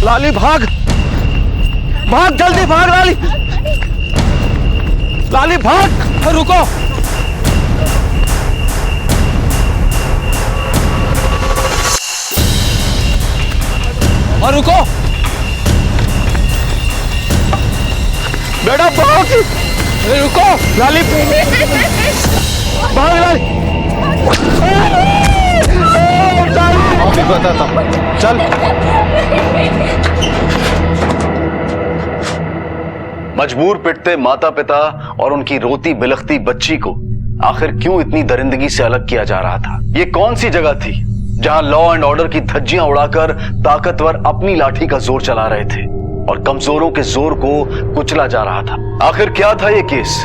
लाली भाग भाग, जल्दी भाग लाली, लाली भाग। रुको, और रुको बेटा, भाग, रुको लाली, भाग लाली, अभी बताता हूँ, चल। मजबूर पिटते माता पिता और उनकी रोती बिलखती बच्ची को आखिर क्यों इतनी दरिंदगी से अलग किया जा रहा था? ये कौन सी जगह थी जहां लॉ एंड ऑर्डर की धज्जियां उड़ाकर ताकतवर अपनी लाठी का जोर चला रहे थे और कमजोरों के जोर को कुचला जा रहा था? आखिर क्या था ये केस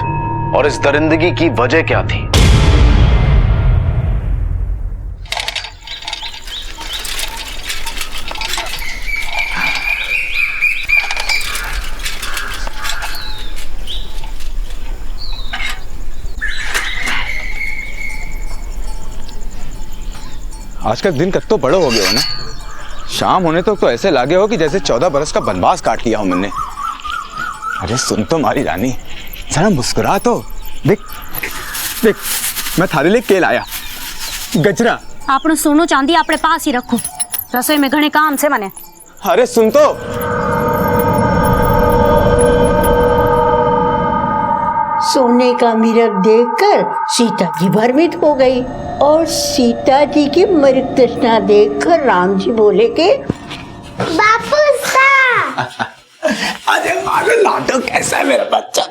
और इस दरिंदगी की वजह क्या थी? आज का दिन कब तो बड़ो हो गया हो ना। शाम होने तक तो ऐसे लागे हो कि जैसे 14 बरस का बनवास काट लिया हो मैंने। अरे सुन तो मारी रानी, जरा मुस्कुरा तो। देख देख, मैं थारे लिए केल आया, गजरा। आपने सोनो चांदी अपने पास ही रखो, रसोई में घने काम से मने। अरे सुन तो। सोने का मिरक देखकर सीता जी भ्रमित हो गई और सीता जी की मृत तृष्णा देखकर राम जी बोले के बापू अरे मारो लाडो, कैसा है मेरा बच्चा?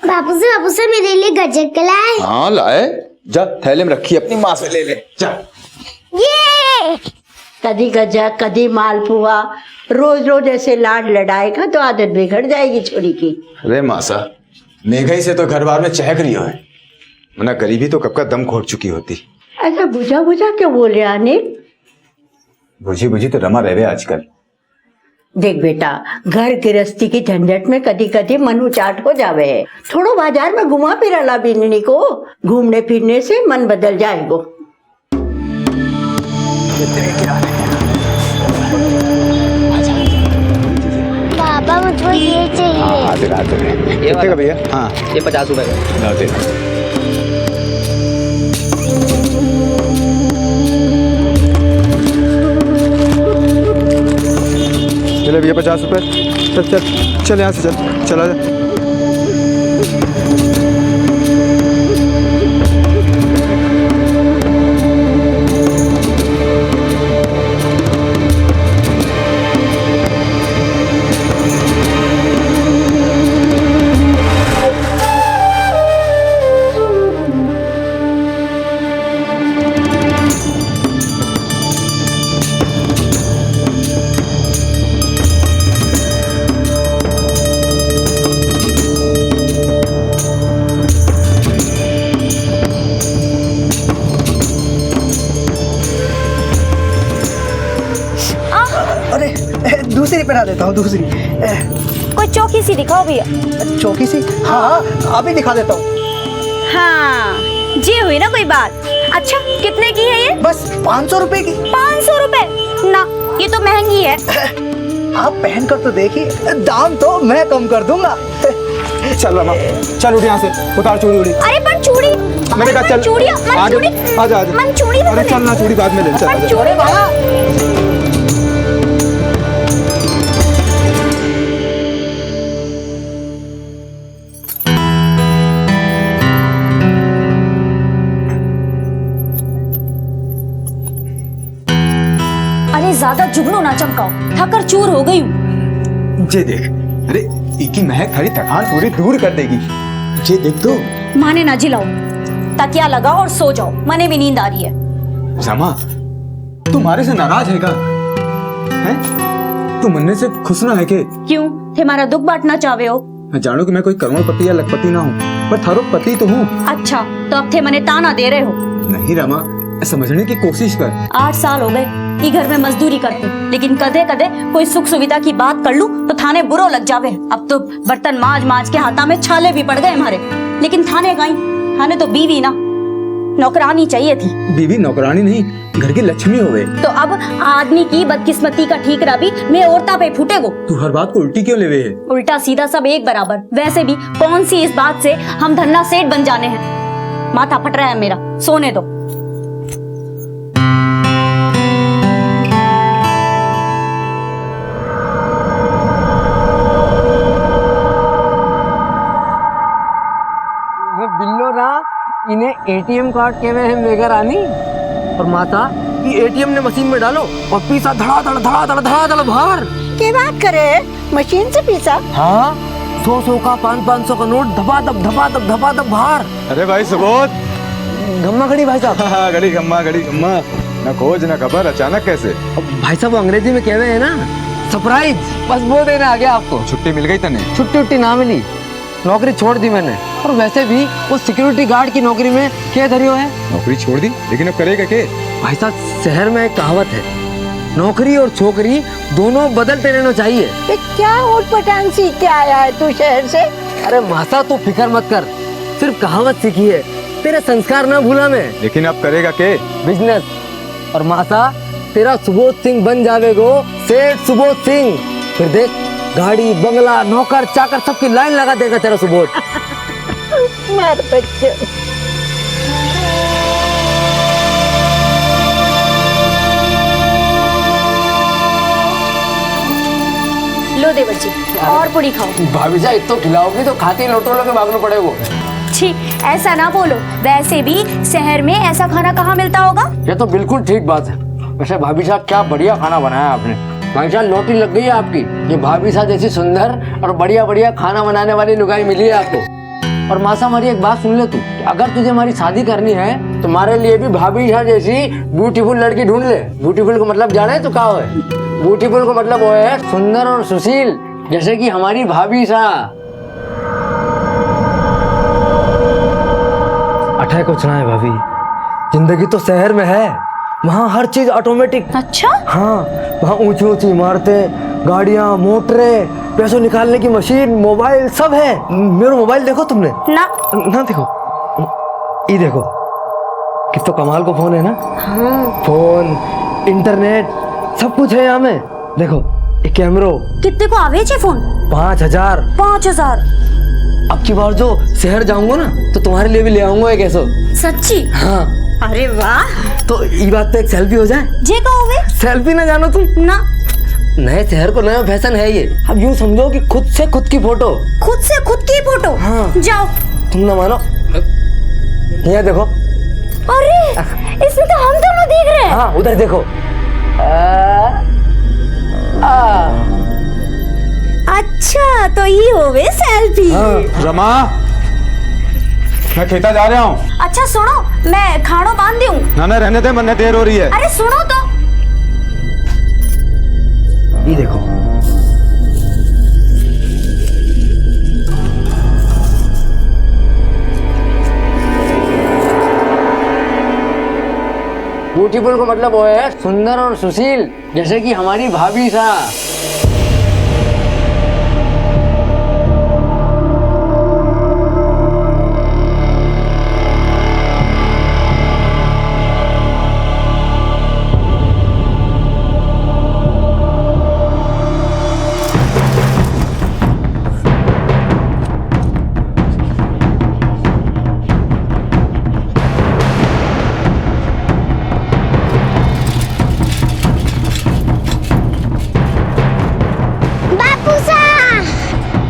बापू से मेरे लिए गजक लाए। हाँ लाए, जा थैले में रखी, अपनी माँ से ले ले जा। ये कदी गजक कदी मालपुआ, रोज रोज ऐसे लाड लड़ाएगा तो आदत बिगड़ जाएगी छोरी की। अरे मासा, महंगाई से तो घर बार में चहक रही हो है, वरना गरीबी तो कब का दम घोट चुकी होती। ऐसा बुझा बुझा क्यों बोले आने? बुझी बुझी तो रमा रहे आजकल। देख बेटा, घर गृहस्थी की झंझट में कदी कदी मन उचाट हो जावे है। थोड़ो बाजार में घुमा फिरा ला बिन्नी को, घूमने फिरने से मन बदल जाएगो। पापा मुझको ये चाहिए। कितने का भैया? हाँ ये 50 रुपए का। चले भैया 50 रुपए। चल चल चल, यहाँ से चल, चला जा। दूसरी पहना देता हूँ, दूसरी। कोई चौकी सी दिखाओ भैया। चौकी सी? हाँ अभी दिखा देता हूँ। हाँ जी, हुई ना कोई बात। अच्छा कितने की है ये? बस 500 रुपए की। 500 रुपए? ना, ये तो महंगी है। आप पहन कर तो देखिए, दाम तो मैं कम कर दूंगा। चल रमा, चल उठ यहाँ से, उतार चूड़ी उड़ी। अरे पर चूड़ी, मैंने कहा चल, चूड़ी, आजा आजा। मन चूड़ी। अरे चल ना, चूड़ी बाद में ले। चल चूड़ी वाला। ज्यादा जुगनू ना चमकाओ, थकर चूर हो गई हूँ। जे देख, अरे इकी महक हरी थकान पूरी दूर कर देगी। जे देख तो। माने ना जिलाओ, तकिया लगाओ और सो जाओ, मने भी नींद आ रही है। रमा, तुम्हारे से नाराज है क्या? हैं? तू मन्ने से खुश ना है के? क्यों, तुम्हारा दुख बांटना चाहे हो? मैं जानू कि मैं कोई करोड़पति या लखपति ना हूँ, पर थारो पति तो हूँ। अच्छा, तो अब थे मने ताना दे रहे हो? नहीं रमा, समझने की कोशिश कर। 8 साल हो गए ई घर में मजदूरी करते, लेकिन कदे कदे कोई सुख सुविधा की बात कर लूं तो थाने बुरो लग जावे। अब तो बर्तन माज माज के हाथा में छाले भी पड़ गए हमारे, लेकिन थाने कहीं, थाने तो बीवी ना, नौकरानी चाहिए थी। बीवी नौकरानी नहीं, घर की लक्ष्मी होवे। तो अब आदमी की बदकिस्मती का ठीकरा भी मैं औरता पे फूटेगो। तू हर बात को उल्टी क्यों लेवे है? उल्टा सीधा सब एक बराबर। वैसे भी कौन सी इस बात से हम धन्ना सेठ बन जाने हैं। माथा फट रहा है मेरा, सोने दो। बिल्लो ना इन्हें एटीएम कार्ड के में है मेगा रानी। और माता ये एटीएम ने मशीन में डालो और पीसा धड़ा बाहर। क्या बात करे, मशीन से पीसा? हाँ, 100 का 500 का नोट धपा बाहर। अरे भाई सुबोध, गम्मा खड़ी भाई साहब। घड़ी गम्मा न खोज न खबर, अचानक कैसे? भाई साहब अंग्रेजी में कह रहे हैं ना, सरप्राइज। बस वो देने आ गया आपको। छुट्टी मिल गई तने? छुट्टी ना मिली, नौकरी छोड़ दी मैंने। और वैसे भी वो सिक्योरिटी गार्ड की नौकरी में क्या धरियो है? नौकरी छोड़ दी, लेकिन अब करेगा क्या? भाई साहब शहर में एक कहावत है, नौकरी और छोकरी दोनों बदलते रहना चाहिए। ये क्या ऊट-पटांग सीख के आया है तू शहर से? अरे माता तू फिक्र मत कर, सिर्फ कहावत सीखी है, तेरे संस्कार ना भूला मैं। लेकिन अब करेगा क्या? बिजनेस। और माता तेरा सुबोध सिंह बन जावेगो सेठ सुबोध सिंह। फिर देख, गाड़ी बंगला नौकर चाकर सबकी लाइन लगा देगा तेरा सुबोध। मार बच्चे। लो देवर जी, और पूरी खाओ। भाभी साहब इतना खिलाओगी तो खाती लोटो के भागना पड़ेगा। छी, ऐसा ना बोलो। वैसे भी शहर में ऐसा खाना कहाँ मिलता होगा? ये तो बिल्कुल ठीक बात है। वैसे भाभी साहब क्या बढ़िया खाना बनाया आपने। भाई साहब लोटी लग गई है आपकी। ये भाभी साहब जैसी सुंदर और बढ़िया खाना बनाने वाली लुगाई मिली है आपको। और मासा हमारी एक बात सुन ले तू, अगर तुझे हमारी शादी करनी है तो हमारे लिए भी भाभी साहब जैसी ब्यूटीफुल लड़की ढूंढ ले। ब्यूटीफुल को मतलब जाने तो क्या है? ब्यूटीफुल को मतलब वो है सुंदर और सुशील, जैसे कि हमारी भाभी साहब। अठे कुछ ना है भाभी, जिंदगी तो शहर में है, वहाँ हर चीज ऑटोमेटिक। अच्छा? हाँ, वहाँ ऊंची ऊंची इमारतें, गाड़ियाँ, मोटरें, पैसों निकालने की मशीन, मोबाइल सब है। मेरा मोबाइल देखो तुमने? ना देखो, ये देखो कितना कमाल को फोन है ना। हाँ। फोन, इंटरनेट सब कुछ है यहाँ में। देखो ये कैमरो। कितने को आवे छे फोन? 5000। 5000? अब की बार जो शहर जाऊंगा ना तो तुम्हारे लिए भी ले आऊंगा एक ऐसा। सच्ची? हाँ। अरे वाह। तो ये बात पे एक सेल्फी हो जाए? जे कहोगे? सेल्फी ना जानो तुम? ना। नए शहर को नया फैशन है ये। अब यूँ समझो कि खुद से खुद की फोटो। खुद से खुद की फोटो? हाँ। जाओ। तुम ना मानो, ये देखो। अरे इसमें तो हम दोनों दिख रहे हैं। हाँ उधर देखो। अच्छा तो ये होवे सेल्फी। हाँ। रमा, मैं खेता जा रहा हूँ। अच्छा सुनो, मैं खाड़ो बांध दूं? ना रहने दे, मन्ने देर हो रही है। अरे सुनो तो। ये देखो। ब्यूटीफुल को मतलब वो है सुंदर और सुशील, जैसे कि हमारी भाभी साहब।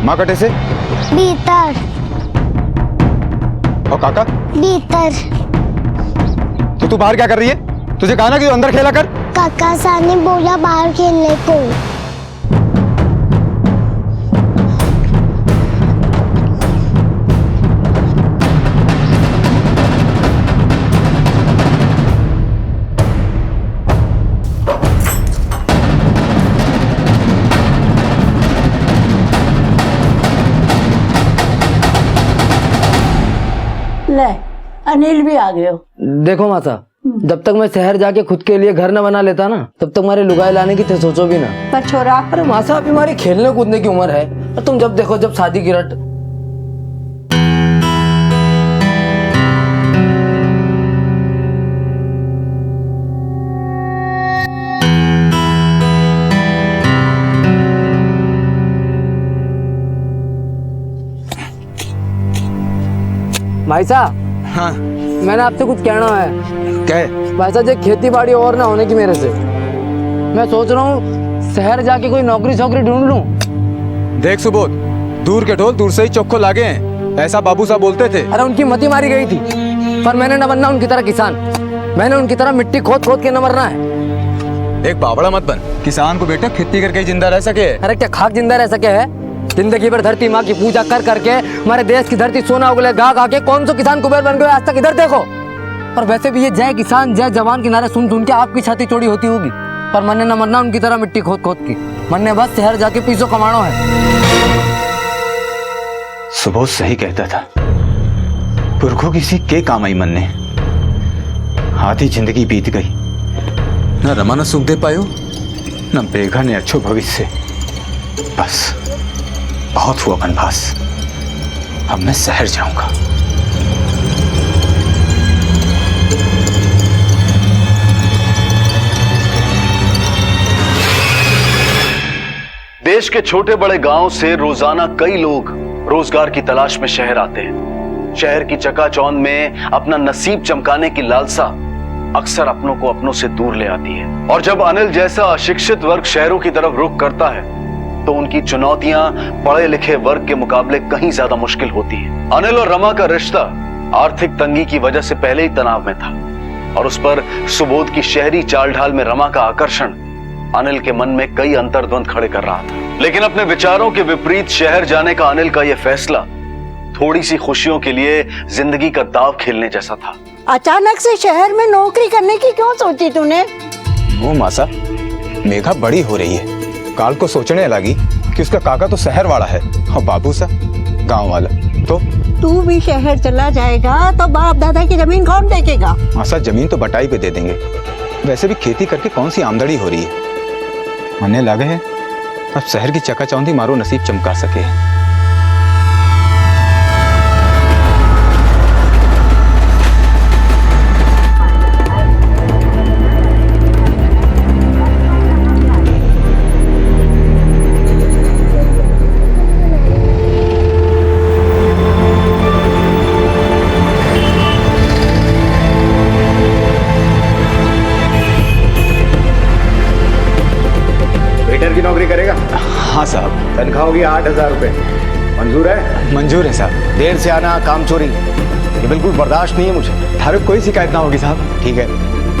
माँ कटे से? भीतर। और काका? भीतर। तो तू बाहर क्या कर रही है? तुझे कहा ना कि तू अंदर खेला कर। काका साहब ने बोला बाहर खेलने को। ले, अनिल भी आ गए हो। देखो माता, जब तक मैं शहर जाके खुद के लिए घर न बना लेता ना, तब तक हमारे लुगाई लाने की थे सोचो भी ना। पर छोरा, अरे मासा अभी हमारी खेलने कूदने की उम्र है, और तुम जब देखो जब शादी की रट। भाई साहब, हाँ मैंने आपसे कुछ कहना है। क्या है? भाई साहब, ये खेती बाड़ी और ना होने की मेरे से, मैं सोच रहा हूँ शहर जाके कोई नौकरी छोकरी ढूंढ लूँ। देख सुबोध, दूर के ढोल दूर से ही चौखो लागे हैं, ऐसा बाबू साहब बोलते थे। अरे उनकी मती मारी गई थी, पर मैंने न बनना उनकी तरह किसान, मैंने उनकी तरह मिट्टी खोद खोद के न मरना है। एक बावड़ा मत बन, किसान को बेटा खेती करके ही जिंदा रह सके। अरे क्या खाक जिंदा रह सके है? जिंदगी भर धरती माँ की पूजा कर करके हमारे देश की धरती सोना उगले गा गा के कौन सा किसान कुबेर बन गए आज तक, इधर देखो। और वैसे भी ये जय किसान जय जवान के नारे सुन सुन के आपकी छाती चौड़ी होती होगी, पर मैंने न मरना उनकी तरह मिट्टी खोद खोद की, मैंने बस शहर जाके पैसों कमाना है। सुबोध सही कहता था, पुरखों किसी के काम आई मन ने। आधी जिंदगी बीत गई, न रमा न सुख दे पायो, न बेघा ने अच्छो भविष्य। बस बहुत हुआ वनवास, अब मैं शहर जाऊंगा। देश के छोटे बड़े गांव से रोजाना कई लोग रोजगार की तलाश में शहर आते हैं। शहर की चकाचौंध में अपना नसीब चमकाने की लालसा अक्सर अपनों को अपनों से दूर ले आती है। और जब अनिल जैसा अशिक्षित वर्ग शहरों की तरफ रुख करता है तो उनकी चुनौतियां पढ़े लिखे वर्ग के मुकाबले कहीं ज्यादा मुश्किल होती है। अनिल और रमा का रिश्ता आर्थिक तंगी की वजह से पहले ही तनाव में था, और उस पर सुबोध की शहरी चाल ढाल में रमा का आकर्षण अनिल के मन में कई अंतर्द्वंद खड़े कर रहा था। लेकिन अपने विचारों के विपरीत शहर जाने का अनिल का यह फैसला थोड़ी सी खुशियों के लिए जिंदगी का दाव खेलने जैसा था। अचानक से शहर में नौकरी करने की क्यों सोची तूने? वो मासा, मेघा बड़ी हो रही है, काल को सोचने लगी कि उसका काका तो शहर वाला है और बाबू सा गांव वाला। तो तू भी शहर चला जाएगा तो बाप दादा की जमीन कौन देखेगा? मासा, जमीन तो बटाई पे दे देंगे, वैसे भी खेती करके कौन सी आमदनी हो रही है। मन्ने लगे है अब शहर की चकाचौंधी मारो नसीब चमका सके। वेटर की नौकरी करेगा? हाँ साहब। तनख्वाह होगी 8,000 रुपए। मंजूर है? मंजूर है साहब। देर से आना, काम चोरी, ये बिल्कुल बर्दाश्त नहीं है मुझे। थारे कोई शिकायत ना होगी साहब। ठीक है,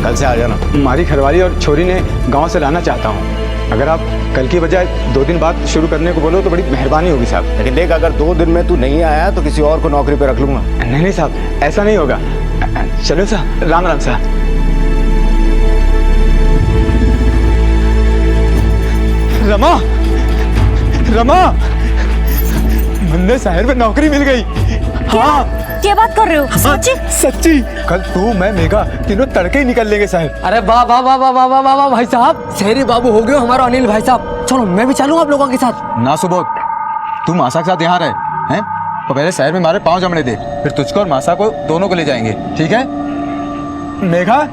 कल से आ जाना। हमारी घरवाली और छोरी ने गांव से लाना चाहता हूँ, अगर आप कल की बजाय 2 दिन बाद शुरू करने को बोलो तो बड़ी मेहरबानी होगी साहब। लेकिन देख, अगर 2 दिन में तू नहीं आया तो किसी और को नौकरी पे रख लूंगा। नहीं नहीं साहब, ऐसा नहीं होगा। चलो साहब, राम राम साहब। रमा, रमा, मुन्ने शहर में नौकरी मिल गई। हाँ, क्या बात कर रहे हो? सच्ची? सच्ची। कल तू मैं मेघा तीनों तड़के ही निकल लेंगे शहर। अरे वाह वाह वाह वाह वाह वाह वाह भाई साहब, शहरी बाबू हो गए हमारा अनिल भाई साहब। चलो मैं भी चलूं आप लोगों के साथ। ना सुबोध, तू मासा के साथ यहाँ रहे हैं, तो पहले शहर में हमारे पाँव जमने दे, फिर तुझको और मासा को दोनों को ले जाएंगे, ठीक है? मेघा,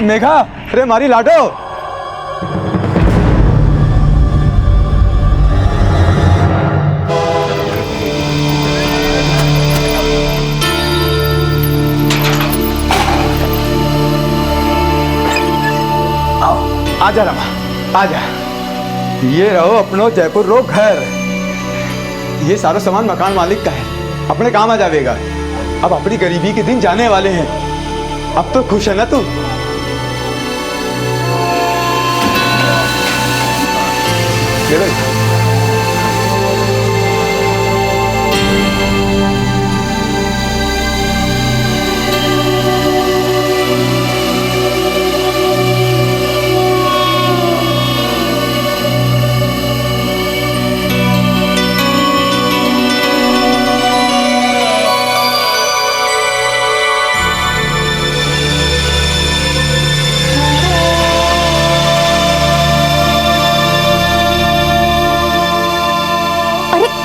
मेघा, अरे मारी लाडो। आजा रमा, आजा। ये रहो अपनो जयपुर रो घर। ये सारा सामान मकान मालिक का है, अपने काम आ जाएगा। अब अपनी गरीबी के दिन जाने वाले हैं, अब तो खुश है ना तू? ले भाई।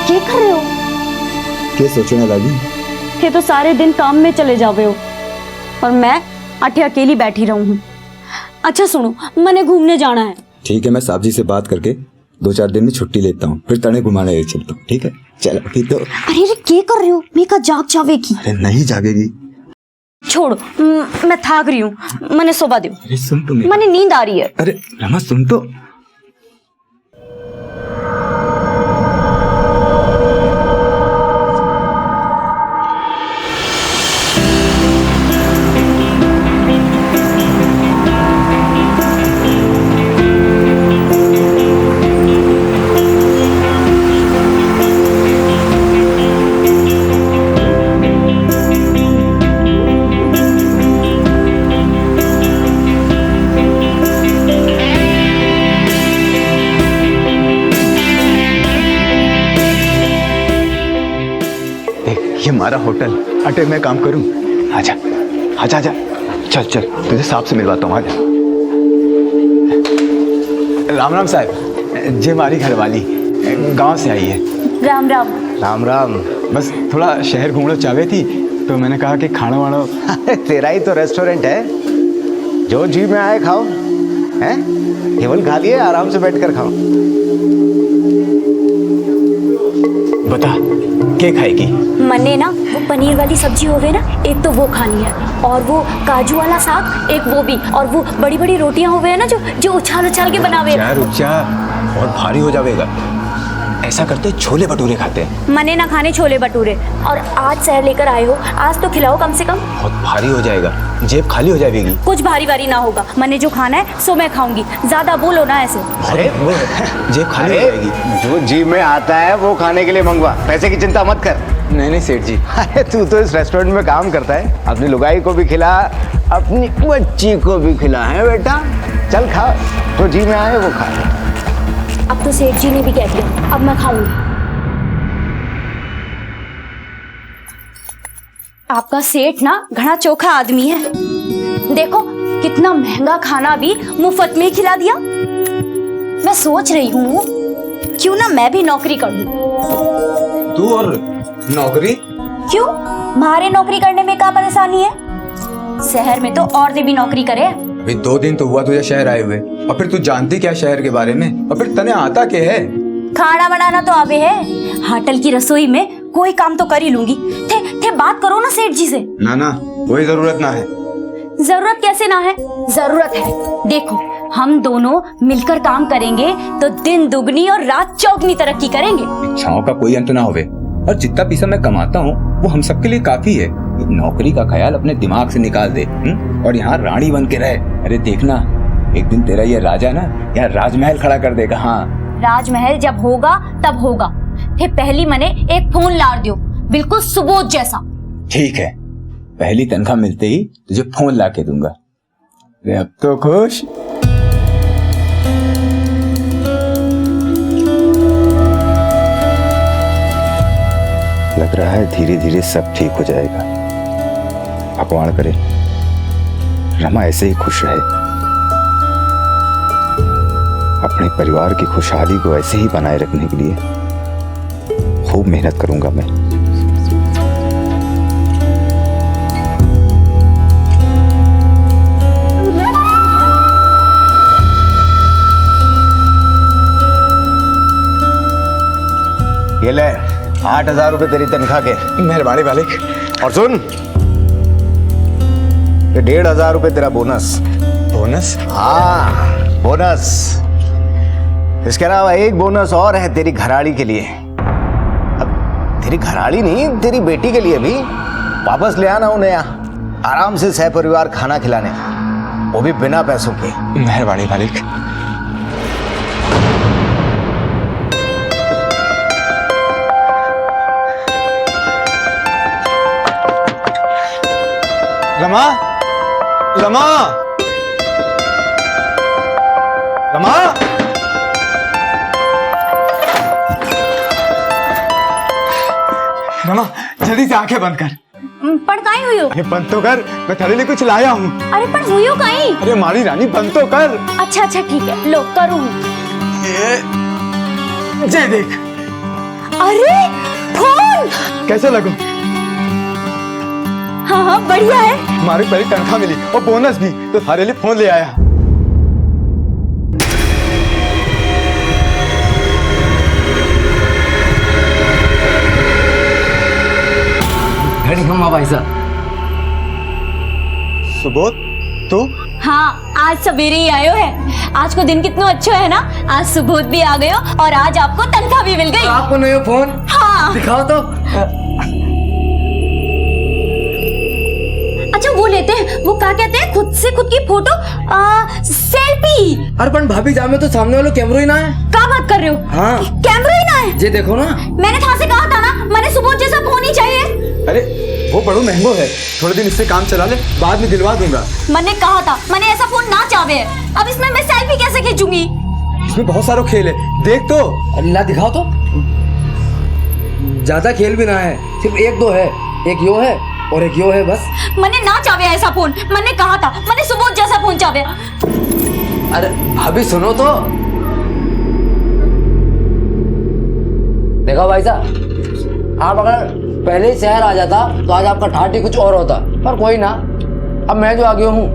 क्या कर रहे हो? क्या सोचने लगी? ये तो सारे दिन काम में चले जावे हो और मैं अठे अकेली बैठी रहूं हूं। अच्छा सुनो, मैंने घूमने जाना है। ठीक है, मैं साहब जी से बात करके 2-4 दिन में छुट्टी लेता हूँ, फिर तने घुमाने ले चलता हूँ, ठीक है? चल अभी तो। अरे अरे क्या कर रहे हो? मैं का जाग जावेगी। अरे नहीं जागेगी। छोड़ो, मैं थक रही हूँ, मैंने सोबा दो। अरे सुन तो मेरी। मैंने नींद आ रही है। अरे रमा सुन तो। ये हमारा होटल। अटे मैं काम करूं। आजा आजा आजा, चल चल तुझे साहब से मिलवाता हूँ। आजा। राम राम साहब, ये हमारी घरवाली गांव से आई है। राम राम। राम राम। बस थोड़ा शहर घूमना चाहे थी, तो मैंने कहा कि खाना वाना। तेरा ही तो रेस्टोरेंट है, जो जी में आए खाओ। हैं? केवल खा लिए, आराम से बैठ कर खाओ। बता क्या खाएगी? मन्ने ना वो पनीर वाली सब्जी हो गई ना, एक तो वो खानी है, और वो काजू वाला साग एक वो भी, और वो बड़ी बड़ी रोटियां हो गए ना जो उछाल उछाल के बनावे। रुक जा, बहुत भारी हो जाएगा। ऐसा करते छोले भटूरे खाते हैं। मन्ने ना खाने छोले भटूरे, और आज शहर लेकर आए हो, आज तो खिलाओ कम से कम। बहुत भारी हो जाएगा, जेब खाली हो जाएगी। कुछ भारी भारी ना होगा, मैंने जो खाना है सो मैं खाऊंगी, ज्यादा बोलो ना ऐसे। अरे जेब खाली हो जाएगी। जो जी में आता है वो खाने के लिए मंगवा, पैसे की चिंता मत कर। नहीं नहीं सेठ जी। अरे तू तो इस रेस्टोरेंट में काम करता है, अपनी लुगाई को भी खिला, अपनी बच्ची को भी खिला है बेटा। चल खा, जो जी में आए वो खा। अब तो सेठ जी ने भी कह दिया, अब मैं खाऊंगी। आपका सेठ ना घना चोखा आदमी है, देखो कितना महंगा खाना भी मुफ्त में खिला दिया। मैं सोच रही हूँ क्यों ना मैं भी नौकरी कर लूं। तू और नौकरी? क्यों, मारे नौकरी करने में क्या परेशानी है? शहर में तो औरतें भी नौकरी करे। अभी 2 दिन तो हुआ तुझे शहर आए हुए, और फिर तू जानती क्या शहर के बारे में? और फिर तने आता क्या है? खाना बनाना तो आवे है, होटल की रसोई में कोई काम तो कर ही लूंगी। थे बात करो ना सेठ जी से। ना ना, कोई जरूरत ना है। जरूरत कैसे ना है? जरूरत है। देखो हम दोनों मिलकर काम करेंगे तो दिन दुगनी और रात चौगनी तरक्की करेंगे। इच्छाओं का कोई अंत ना होवे, और जितना पैसा मैं कमाता हूँ वो हम सबके लिए काफी है। नौकरी का ख्याल अपने दिमाग से निकाल दे, और यहाँ रानी बन के रहे। अरे देखना, एक दिन तेरा ये राजा ना यहाँ राजमहल खड़ा कर देगा। हाँ, राजमहल जब होगा तब होगा। फिर पहली मने एक फोन लार दियो, बिल्कुल सुबोध जैसा। ठीक है, पहली तनख्वाह मिलते ही तुझे फोन ला के दूंगा। अरे अब तो खुश? लग रहा है धीरे धीरे सब ठीक हो जाएगा। भगवान करे रमा ऐसे ही खुश रहे। अपने परिवार की खुशहाली को ऐसे ही बनाए रखने के लिए खूब मेहनत करूंगा मैं। ये ले 8,000 रुपए तेरी तनख्वाह के। मेहरबानी मालिक। और सुन, ये 1,500 रुपए तेरा बोनस। बोनस? हाँ बोनस। इसके अलावा एक बोनस और है तेरी घराड़ी के लिए। अब तेरी घराड़ी नहीं, तेरी बेटी के लिए भी वापस ले आना उन्हें यहाँ, आराम से सह परिवार खाना खिलाने, वो भी बिना पैसों के। मेहरबानी मालिक। रमा, रमा, रमा। रमा जल्दी से आंखें बंद कर। पर काई हुई हो? अरे बंद तो कर, मैं तेरे लिए कुछ लाया हूँ। अरे पर हुई हो काई? अरे हमारी रानी बंद तो कर। अच्छा ठीक है, लो करूँ। जय देख। अरे फोन कैसे लगो? हाँ बढ़िया है। हमारी पहली तनख्वाह मिली और बोनस भी, तो थारे लिए फोन ले आया। वेलकम भाई साहब। सुबोध तू हाँ, आज सवेरे ही आयो है। आज को दिन कितना अच्छा है ना। आज सुबोध भी आ गयो और आज आपको तनख्वाह भी मिल गई। आपको नया फोन हाँ। दिखाओ तो। अच्छा वो लेते हैं, वो क्या कहते हैं, खुद से खुद की फोटो सेल्फी। अरे पण भाभी जामे तो सामने वाला कैमरा ही ना है। क्या बात कर रहे हो? हाँ। कैमरा ही ना है? ये देखो ना। मैंने कहाँ से कहा था ना, मैंने सुबोध जैसा फोन ही चाहिए। अरे वो बड़ो महंगो है, थोड़े दिन इससे काम चला ले, बाद में दिलवा दूंगा। मैंने कहा था, मैंने ऐसा फोन ना चाहे। अब इसमें मैं सेल्फी कैसे खींचूंगी? इसमें बहुत सारा खेल है, देख तो। अल्लाह दिखाओ तो। ज्यादा खेल भी ना है, सिर्फ एक दो है, एक यो है और एक यो है बस। मैंने ना चाहे ऐसा फोन, मैंने कहा था, मैंने सुबोध जैसा फोन चाहे। अरे भाभी सुनो तो। देखो भाई साहब, आप अगर पहले ही शहर आ जाता तो आज आपका ठाठी कुछ और होता, पर कोई ना। अब मैं जो आ गया हूँ,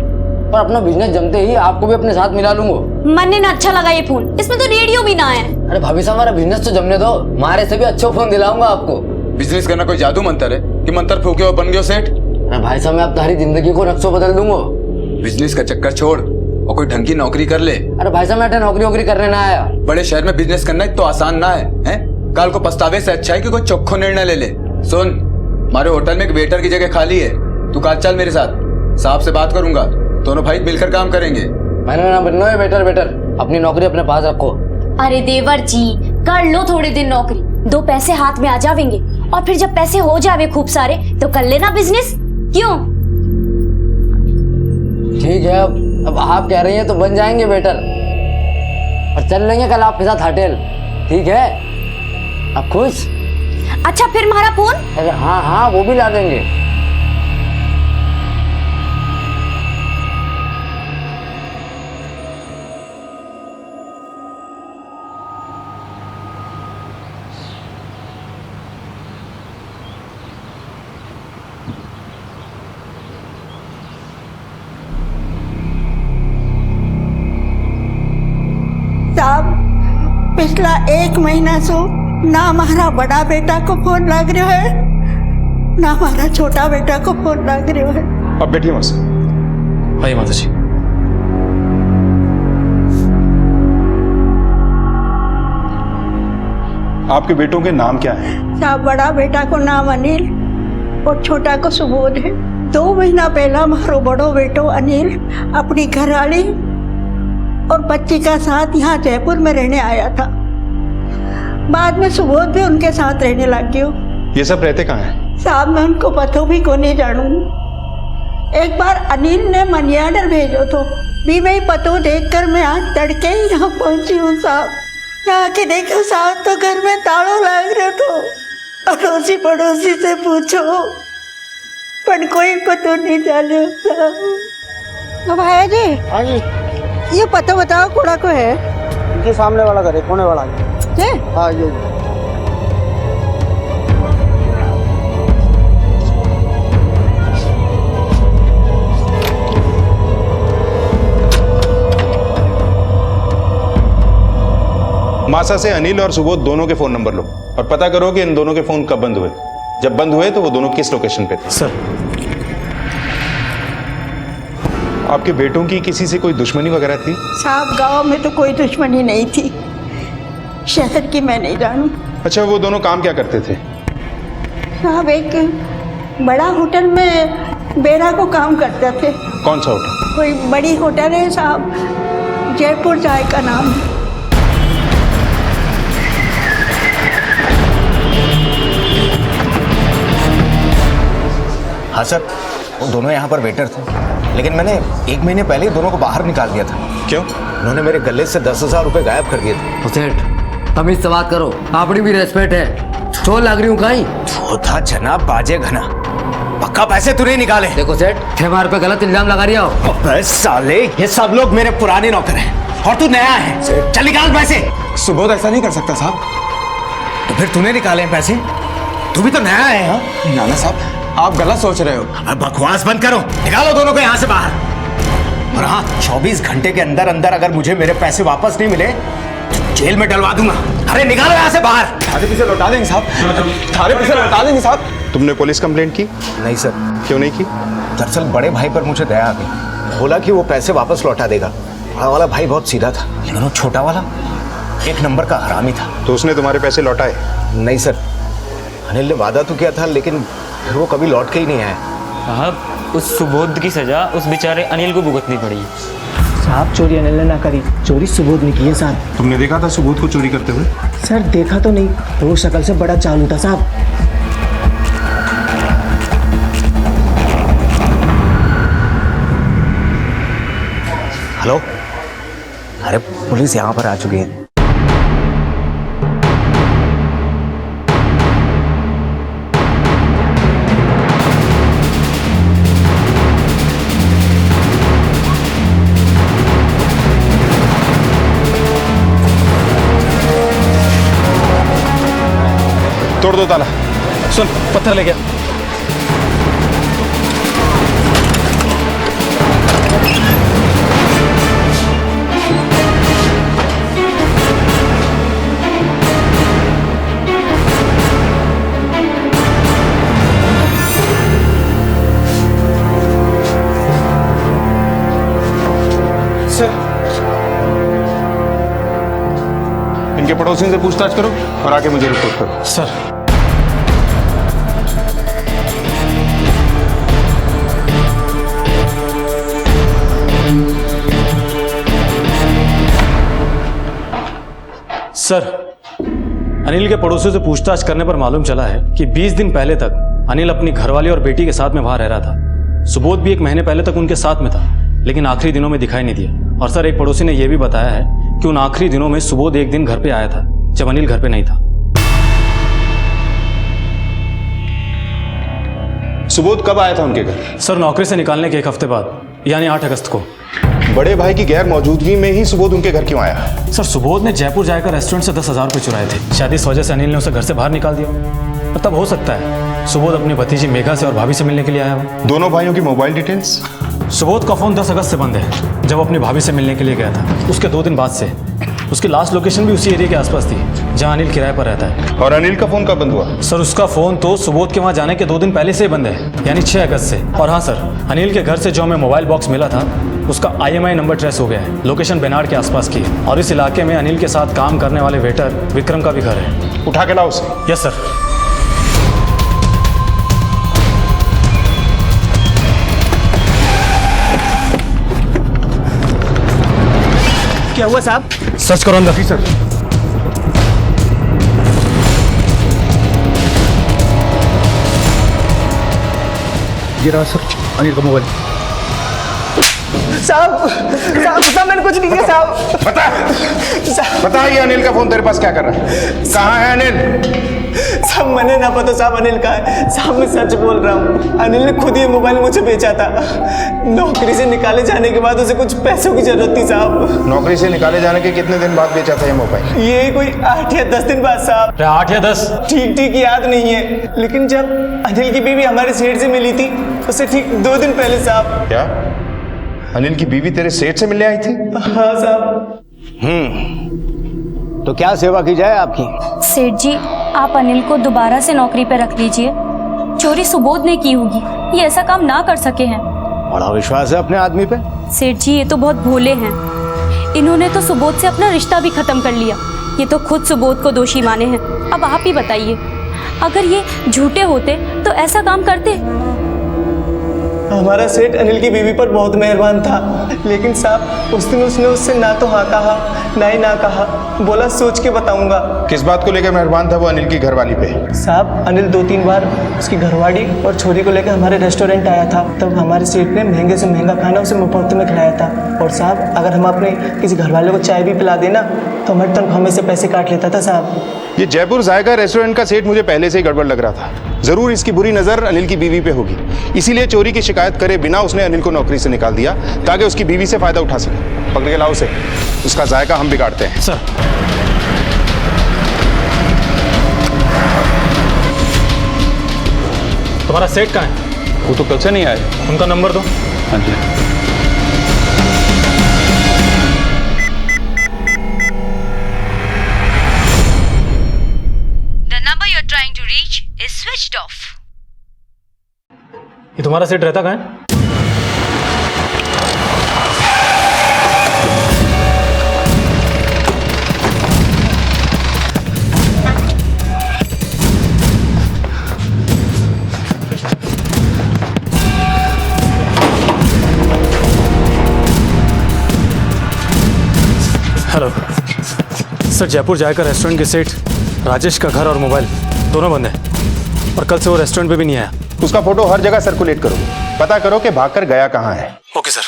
पर अपना बिजनेस जमते ही आपको भी अपने साथ मिला लूंगा। मैंने ना अच्छा लगा ये फोन, इसमें तो रेडियो भी ना है। अरे भाभी साहब, हमारा बिजनेस तो जमने दो, हमारे से भी अच्छा फोन दिलाऊंगा आपको। बिजनेस करना कोई जादू मंत्र है कि मंत्र फूके और बन गयो सेठ? अरे भाई साहब, मैं अब तुम्हारी जिंदगी को नक्शो बदल दूंगा। बिजनेस का चक्कर छोड़ और कोई ढंग की नौकरी कर ले। अरे भाई साहब, मैं नौकरी वोकरी करने ना आया। बड़े शहर में बिजनेस करना तो आसान ना है, हैं? कल को पछतावे से अच्छा है कि कोई चोखो निर्णय ले ले। सुन, हमारे होटल में एक वेटर की जगह खाली है, तू कल चल मेरे साथ, साहब से बात करूंगा, दोनों भाई मिलकर काम करेंगे। मैंने ना बनना है वेटर वेटर, अपनी नौकरी अपने पास रखो। अरे देवर जी, कर लो थोड़े दिन नौकरी, 2 पैसे हाथ में आ जावेंगे, और फिर जब पैसे हो जावे खूब सारे तो कर लेना बिजनेस। क्यों? ठीक है, अब आप कह रही हैं तो बन जाएंगे वेटर, और चल लेंगे कल आपके साथ होटल। ठीक है, अब खुश? अच्छा फिर हमारा फोन? अरे हाँ हाँ, वो भी ला देंगे। साहब, पिछला 1 महीना से ना हमारा बड़ा बेटा को फोन लग रहा है, ना हमारा छोटा बेटा को फोन लग रहा है। अब बैठिए मौसी। आइए माता जी। आपके बेटों के नाम क्या हैं? साहब, बड़ा बेटा को नाम अनिल और छोटा को सुबोध है। 2 महीना पहला हमारो बड़ो बेटो अनिल अपनी घरवाली और बच्ची का साथ यहाँ जयपुर में रहने आया था। बाद में सुबोध भी उनके साथ रहने लग गयो। ये सब रहते कहाँ हैं? साहब, मैं उनको पतो भी को नहीं जानू। एक बार अनिल ने मनी ऑर्डर भेजो तो भी मैं पतो देखकर मैं आज तड़के ही यहाँ पहुंची हूँ साहब। यहाँ के देखो साहब तो घर में तालों लग रहे तो अड़ोसी पड़ोसी से पूछो, पर कोई पतो नहीं चलो साहब। भाई जी, हाँ जी, ये पता बताओ कूड़ा को है? इनके सामने वाला घर है, कोने वाला है। हाँ ये मासा से अनिल और सुबोध दोनों के फोन नंबर लो और पता करो कि इन दोनों के फोन कब बंद हुए। जब बंद हुए तो वो दोनों किस लोकेशन पे थे। सर, आपके बेटों की किसी से कोई दुश्मनी वगैरह थी? साहब, गांव में तो कोई दुश्मनी नहीं थी, शहर की मैं नहीं जानू। अच्छा, वो दोनों काम क्या करते थे? साहब, एक बड़ा होटल में बेरा को काम करते थे। कौन सा होटल? कोई बड़ी होटल है साहब, जयपुर चाय का नाम है। हाँ सर, वो दोनों यहाँ पर वेटर थे, लेकिन मैंने 1 महीने पहले ही दोनों को बाहर निकाल दिया था। क्यों? उन्होंने मेरे गले से 10,000 रुपए गायब कर दिए थे। तो सेठ, तमीज से बात करो, आपकी भी रेस्पेक्ट है। छोड़ लग रही हूँ कहीं। वो था जनाब बाजे घना, पक्का पैसे तूने निकाले। देखो सेठ, हमारे पे गलत इल्जाम लगा रही हो। अबे साले, ये सब लोग मेरे पुराने नौकर हैं और तू नया है। चल निकाल पैसे। सुबोध ऐसा नहीं कर सकता साहब। तो फिर तूने निकाले हैं पैसे? तू भी तो नया है। हाँ नाना साहब, आप गलत सोच रहे हो। अब बकवास बंद करो, निकालो दोनों को यहाँ से बाहर। और हाँ, 24 घंटे के अंदर अंदर अगर मुझे मेरे पैसे वापस नहीं मिले तो जेल में डलवा दूंगा। अरे निकालो यहाँ से बाहर। थारे पीछे लौटा देंगे साहब, थारे पीछे लौटा देंगे साहब। तुमने पुलिस कंप्लेंट की? नहीं सर। क्यों नहीं की? दरअसल बड़े भाई पर मुझे दया आ गई, बोला कि वो पैसे वापस लौटा देगा। बड़ा वाला भाई बहुत सीधा था, लेकिन वो छोटा वाला एक नंबर का हरामी था। तो उसने तुम्हारे पैसे लौटाए? नहीं सर, अनिल ने वादा तो किया था, लेकिन फिर वो कभी लौट के ही नहीं आया। साहब उस सुबोध की सजा उस बेचारे अनिल को भुगतनी पड़ी। साहब चोरी अनिल ने ना करी, चोरी सुबोध ने की है साहब। तुमने देखा था सुबोध को चोरी करते हुए? सर देखा तो नहीं, वो शक्ल से बड़ा चालू था साहब। हेलो, अरे पुलिस यहाँ पर आ चुकी है। तोड़ दो ताला। सुन, पत्थर ले गया। इनके पड़ोसियों से पूछताछ करो और आके मुझे रिपोर्ट करो। सर सर, अनिल के पड़ोसियों से पूछताछ करने पर मालूम चला है कि 20 दिन पहले तक अनिल अपनी घरवाली और बेटी के साथ में वहां रह रहा था। सुबोध भी 1 महीने पहले तक उनके साथ में था, लेकिन आखिरी दिनों में दिखाई नहीं दिया। और सर, एक पड़ोसी ने यह भी बताया है कि उन आखिरी दिनों में सुबोध एक दिन घर पे आया था जब अनिल घर पे नहीं था। सुबोध कब आया था उनके घर? सर, नौकरी से निकालने के 1 हफ्ते बाद, यानी 8 अगस्त को। बड़े भाई की गैर मौजूदगी में ही सुबोध उनके घर क्यों आया? सर, सुबोध ने जयपुर जाकर रेस्टोरेंट से 10,000 रुपये चुराए थे। शायद इस वजह से अनिल ने उसे घर से बाहर निकाल दिया। और तब हो सकता है सुबोध अपनी भतीजी मेघा से और भाभी से मिलने के लिए आया हो। दोनों भाइयों की मोबाइल डिटेल्स? सुबोध का फोन 10 अगस्त से बंद है, जब अपनी भाभी से मिलने के लिए गया था। उसके 2 दिन बाद से उसकी लास्ट लोकेशन भी उसी एरिया के आसपास थी जहां अनिल किराए पर रहता है। और अनिल का फोन कब बंद हुआ? सर, उसका फोन तो सुबोध के वहां जाने के 2 दिन पहले से ही बंद है, यानी 6 अगस्त से। और हाँ सर, अनिल के घर से जो हमें मोबाइल बॉक्स मिला था उसका IMI नंबर ट्रेस हो गया है। लोकेशन बेनाड के आसपास की है और इस इलाके में अनिल के साथ काम करने वाले वेटर विक्रम का भी घर है। उठा के लाओ उसे। Yes sir. क्या हुआ साहब? सर्च करो अंदर। सर। ये रहा सर अनिल का मोबाइल। साहब मैंने कुछ नहीं किया साहब। बता ये अनिल का फोन तेरे पास क्या कर रहा है? कहाँ है अनिल? साहब मैंने ना पता साहब अनिल का है। साहब मैं सच बोल रहा हूँ, अनिल ने खुद ये मोबाइल मुझे बेचा था। नौकरी से निकाले जाने के बाद उसे कुछ पैसों की जरूरत थी साहब। नौकरी से निकाले जाने के कितने दिन बाद बेचा था ये मोबाइल? ये कोई 8 या 10 दिन बाद साहब। 8 या 10 ठीक याद नहीं है, लेकिन जब अनिल की बीवी हमारे सेठ से मिली थी उससे ठीक 2 दिन पहले साहब। क्या अनिल की बीवी तेरे सेठ से मिलने आई थी? हाँ साहब। तो क्या सेवा की जाए आपकी? सेठ जी, आप अनिल को दोबारा से नौकरी पर रख लीजिए। चोरी सुबोध ने की होगी, ये ऐसा काम ना कर सके हैं। बड़ा विश्वास है अपने आदमी पे। सेठ जी, ये तो बहुत भोले हैं। इन्होंने तो सुबोध से अपना रिश्ता भी खत्म कर लिया। ये तो खुद सुबोध को दोषी माने हैं। अब आप ही बताइए, अगर ये झूठे होते तो ऐसा काम करते? हमारा सेठ अनिल की बीवी पर बहुत मेहरबान था, लेकिन साहब उस दिन उसने उससे ना तो हाँ कहा ना ही ना कहा, बोला सोच के बताऊंगा। किस बात को लेकर मेहरबान था वो अनिल की घरवाली पे? साहब अनिल 2-3 बार उसकी घरवाली और छोरी को लेकर हमारे रेस्टोरेंट आया था, तब हमारे सेठ ने महंगे से महंगा खाना उसे मुफ्त में खिलाया था। और साहब अगर हम अपने किसी घरवाले को चाय भी पिला देना तो हमारी तनख्वाह में से पैसे काट लेता था साहब। ये जयपुर जायका रेस्टोरेंट का सेठ मुझे पहले से ही गड़बड़ लग रहा था। जरूर इसकी बुरी नजर अनिल की बीवी पे होगी, इसीलिए चोरी की शिकायत करे बिना उसने अनिल को नौकरी से निकाल दिया ताकि उसकी बीवी से फायदा उठा सके। पकड़ के लाओ उसे, उसका जायका हम बिगाड़ते हैं। सर, तुम्हारा सेठ कहाँ है? वो तो कल से नहीं आए। उनका नंबर दो। हाँ जी। The number you're trying to reach is switched off. ये तुम्हारा सेठ रहता कहाँ है? हेलो सर, जयपुर जाकर रेस्टोरेंट के सेठ राजेश का घर और मोबाइल दोनों बंद है और कल से वो रेस्टोरेंट पे भी नहीं आया। उसका फोटो हर जगह सर्कुलेट करो, पता करो कि भागकर गया कहाँ है। Okay sir.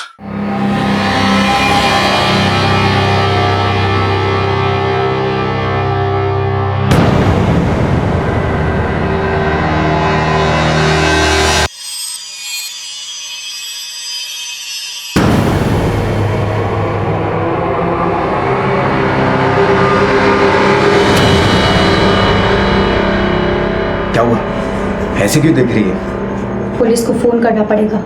क्या हुआ? ऐसे क्यों देख रही है? पुलिस को फोन करना पड़ेगा।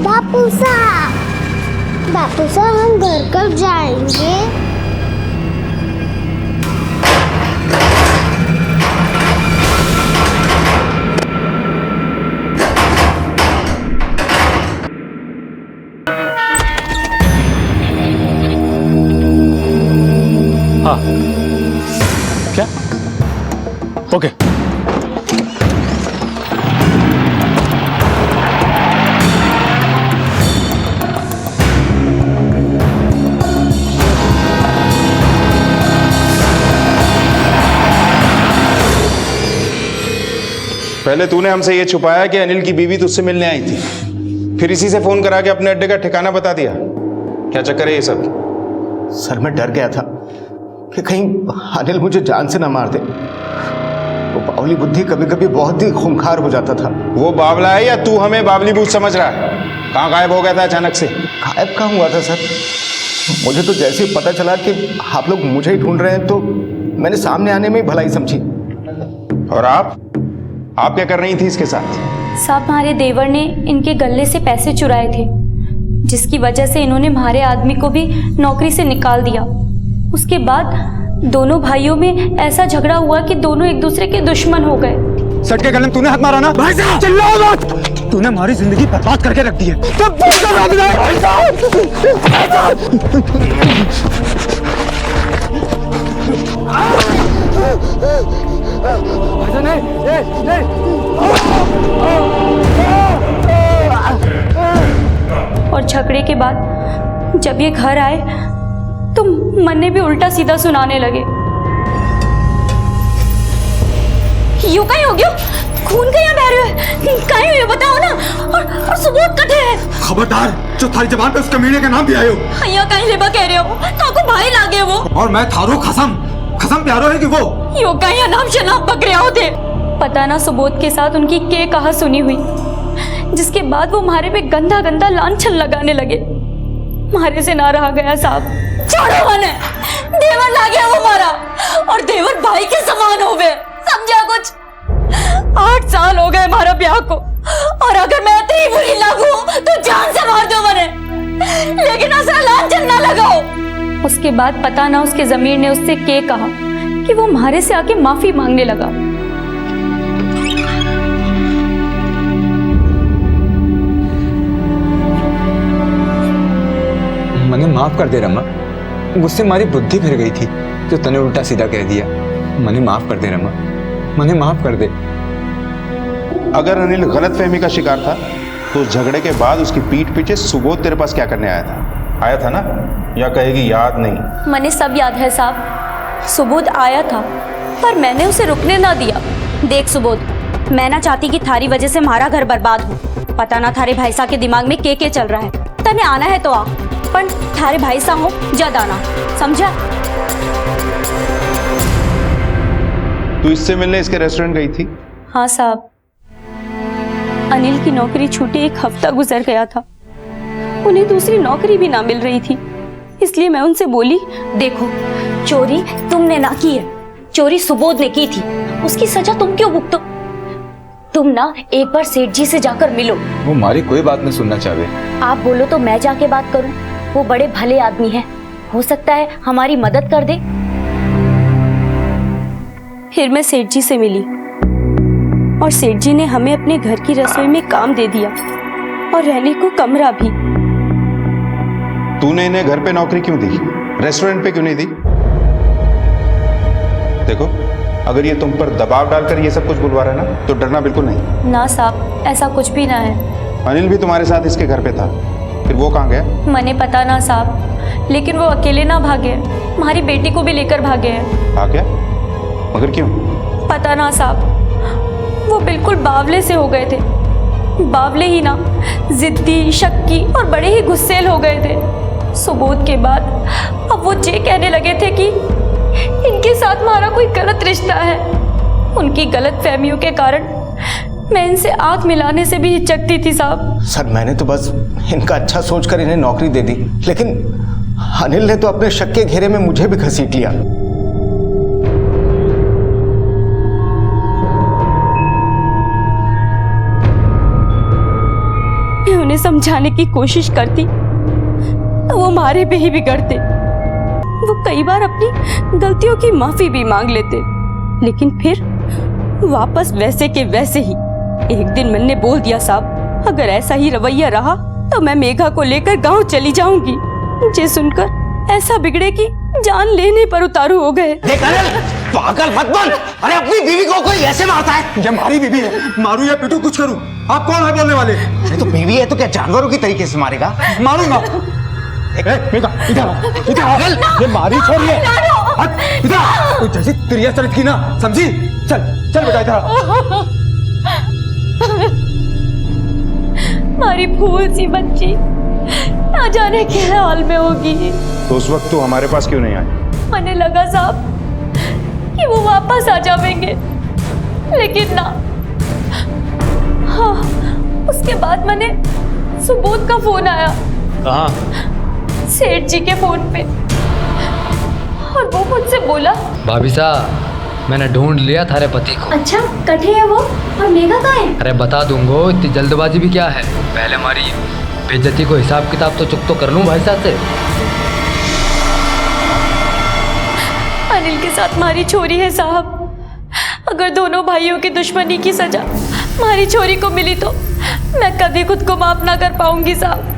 बापू साहब हम घर कब जाएंगे? हाँ क्या? ओके। पहले तूने हमसे ये छुपाया कि अनिल की बीवी तुझसे मिलने आई थी, फिर इसी से फोन करा के अपने अड्डे का ठिकाना बता दिया। क्या चक्कर है ये सब? सर मैं डर गया था कि कहीं अनिल मुझे जान से ना मार दे। वो बावली बुद्धि कभी कभी बहुत ही खूंखार हो जाता था। वो बावला है या तू हमें बावली बूझ समझ रहा है? कहाँ गायब हो गया था अचानक से? गायब कहाँ हुआ था सर? मुझे तो जैसे ही पता चला कि आप लोग मुझे ही ढूंढ रहे हैं तो मैंने सामने आने में ही भलाई समझी। और आप क्या कर रही थी इसके साथ? साहब हमारे देवर ने इनके गले से पैसे चुराए थे, जिसकी वजह से इन्होंने हमारे आदमी को भी नौकरी से निकाल दिया। उसके बाद दोनों भाइयों में ऐसा झगड़ा हुआ कि दोनों एक दूसरे के दुश्मन हो गए। सट के गले तूने हाथ मारा ना? भाई साहब चिल्लाओ मत! तूने हमारी जिंदगी बर्बाद करके रख दी है। और झगड़े के बाद जब ये घर आए तो मन्ने भी उल्टा सीधा सुनाने लगे। यूं कहीं हो गया? खून कहीं बह रहे हो? कहीं हुई बताओ ना। और सबूत कटे है। खबरदार, जो थारी जबान पे उस कमीने का नाम भी आयो। यहाँ कहीं लेबा कह रहे हो? ताको भाई लागे वो। और मैं थारो खसम प्यारो है कि वो यूं कहीं नाम शनाम पकड़े होते। पता ना सबूत के साथ उनकी के कहा सुनी हुई, जिसके बाद वो हमारे पे गंदा गंदा लांछन लगाने लगे। मारे से ना रहा गया साहब। छोड़ो मने, देवर ला गया वो मारा, और देवर भाई के समान हो गए। समझा कुछ? 8 साल हो गए हमारा ब्याह को, और अगर मैं इतनी बुरी लागू तो जान से मार दो मने, लेकिन ऐसा लांछन ना लगाओ। उसके बाद पता ना उसके जमीर ने उससे के कहा कि वो हमारे से आके माफी मांगने लगा। मने माफ कर दे रमा, गुस्से मारी बुद्धि फिर गई थी जो तने उल्टा सीधा कह दिया। मने माफ कर दे रमा, मने माफ कर दे। अगर अनिल गलतफहमी का शिकार था तो उस झगड़े के बाद उसकी पीठ पीछे सुबोध तेरे पास क्या करने आया था ना? या कहेगी याद नहीं? मने सब याद है साहब। सुबोध आया था पर मैंने उसे रुकने ना दिया। देख सुबोध, मैं ना चाहती कि थारी वजह से हमारा घर बर्बाद हो। पता ना थारे भाई साहब के दिमाग में के चल रहा है। तने आना है तो आ, पर थारे भाई साहब हो जद आना, समझा? तू इससे मिलने इसके रेस्टोरेंट गई थी? हाँ साहब, अनिल की नौकरी छूटे 1 हफ्ता गुजर गया था। उन्हें दूसरी नौकरी भी ना मिल रही थी, इसलिए मैं उनसे बोली, देखो चोरी तुमने ना की है, चोरी सुबोध ने की थी। उसकी सजा तुम क्यों भुगतो? तुम ना एक बार सेठ जी से जाकर मिलो। वो हमारी कोई बात नहीं सुनना चाहे। आप बोलो तो मैं जाके बात करूं। वो बड़े भले आदमी हैं, हो सकता है हमारी मदद कर दे। फिर मैं सेठ जी से मिली और सेठ जी ने हमें अपने घर की रसोई में काम दे दिया और रहने को कमरा भी। तूने इन्हें घर पे नौकरी क्यों दी, रेस्टोरेंट पे क्यों नहीं दी? देखो, अगर ये तुम पर दबाव डालकर ये सब कुछ बुलवा रहा है ना, तो डरना बिल्कुल नहीं। ना साहब, ऐसा कुछ भी ना है। अनिल भी तुम्हारे साथ इसके घर पे था, फिर वो कहाँ गया? मने पता ना साहब, लेकिन वो अकेले ना भागे, हमारी बेटी को भी लेकर भागे हैं। हाँ क्या? मगर क्यों? पता ना साहब, वो बिल्कुल बावले से हो गए थे। बावले ही ना, जिद्दी, शक्की और बड़े ही गुस्सेल हो गए थे। सुबोध के बाद अब वो ये कहने लगे थे कि इनके साथ हमारा कोई गलत रिश्ता है। उनकी गलत फहमियों के कारण मैं इनसे आंख मिलाने से भी हिचकती थी साहब। सर, मैंने तो बस इनका अच्छा सोचकर इन्हें नौकरी दे दी, लेकिन अनिल ने तो अपने शक के घेरे में मुझे भी घसीट लिया। मैं उन्हें समझाने की कोशिश करती तो वो हमारे पे ही बिगड़ते। वो कई बार अपनी गलतियों की माफी भी मांग लेते, लेकिन फिर वापस वैसे के वैसे ही। एक दिन मैंने बोल दिया साहब, अगर ऐसा ही रवैया रहा तो मैं मेघा को लेकर गांव चली जाऊंगी। मुझे सुनकर ऐसा बिगड़े कि जान लेने पर उतारू हो गए। देख अनिल, पागल मत बन। अरे अपनी बीवी को कोई ऐसे मारता है? ये हमारी बीवी है, मारू या पिटू कुछ करूं, आप कौन है बोलने वाले? अरे तो बीवी है तो क्या जानवरों की तरीके से मारेगा? मारूंगा। मेघा, इधर ये मारी छोड़ है। इधर तू जैसी त्रिया चरित की ना, समझी? चल चल बेटा इधर। हमारी फूल सी बच्ची ना जाने क्या हाल में होगी। तो उस वक्त तू हमारे पास क्यों नहीं आई? मैंने लगा साहब कि वो वापस आ जाएंगे, लेकिन ना। हाँ, उसके बाद मैंने सुबोध का फोन आया। कहाँ? सेठ जी के फोन पे, और वो मुझसे बोला, भाभी साहब मैंने ढूंढ लिया थारे पति को। अच्छा, कटे है वो? और मेघा कहाँ है? अरे बता दूंगा, इतनी जल्दबाजी भी क्या है। पहले हमारी बेइज्जती को हिसाब किताब तो चुप तो कर लूं भाई साहब से। अनिल के साथ हमारी छोरी है साहब। अगर दोनों भाइयों की दुश्मनी की सजा हमारी छोरी को मिली तो मैं कभी खुद को माफ ना कर पाऊंगी साहब,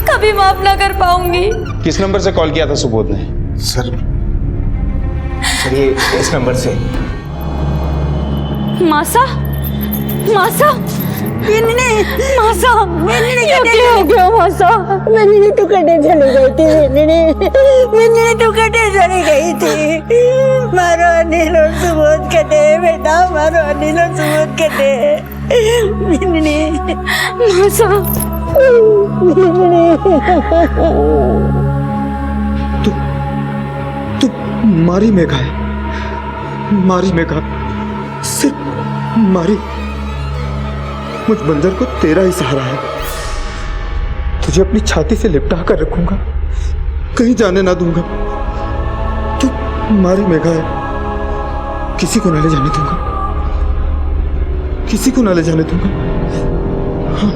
कभी माफ ना कर पाऊंगी। किस नंबर से कॉल किया था सुबोध ने? सर ये इस नंबर से। मासा, मासा, मासा, क्या हो गया मासा? मैंने तो कटे चली गई थी। मैंने तो कटे चली गई थी। मारो अनिल और सुबोध कटे बेटा, मारो अनिल और सुबोध कटे। मासा, तू मारी मेघा है, मारी मेघा, सिर्फ मारी। मुझ बंदर को तेरा ही सहारा है। तुझे अपनी छाती से लिपटा कर रखूंगा, कहीं जाने ना दूंगा। तू मारी मेघा है, किसी को ना ले जाने दूंगा, किसी को ना ले जाने दूंगा। हाँ।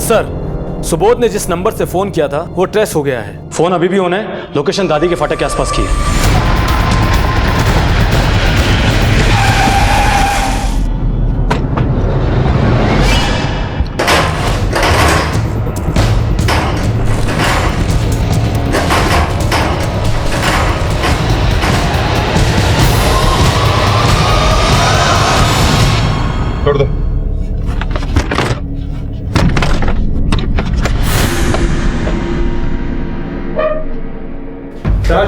सर, सुबोध ने जिस नंबर से फोन किया था वो ट्रेस हो गया है। फोन अभी भी ऑन है, लोकेशन दादी के फाटक के आसपास की है। छोड़ दो।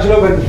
चलो बंदी।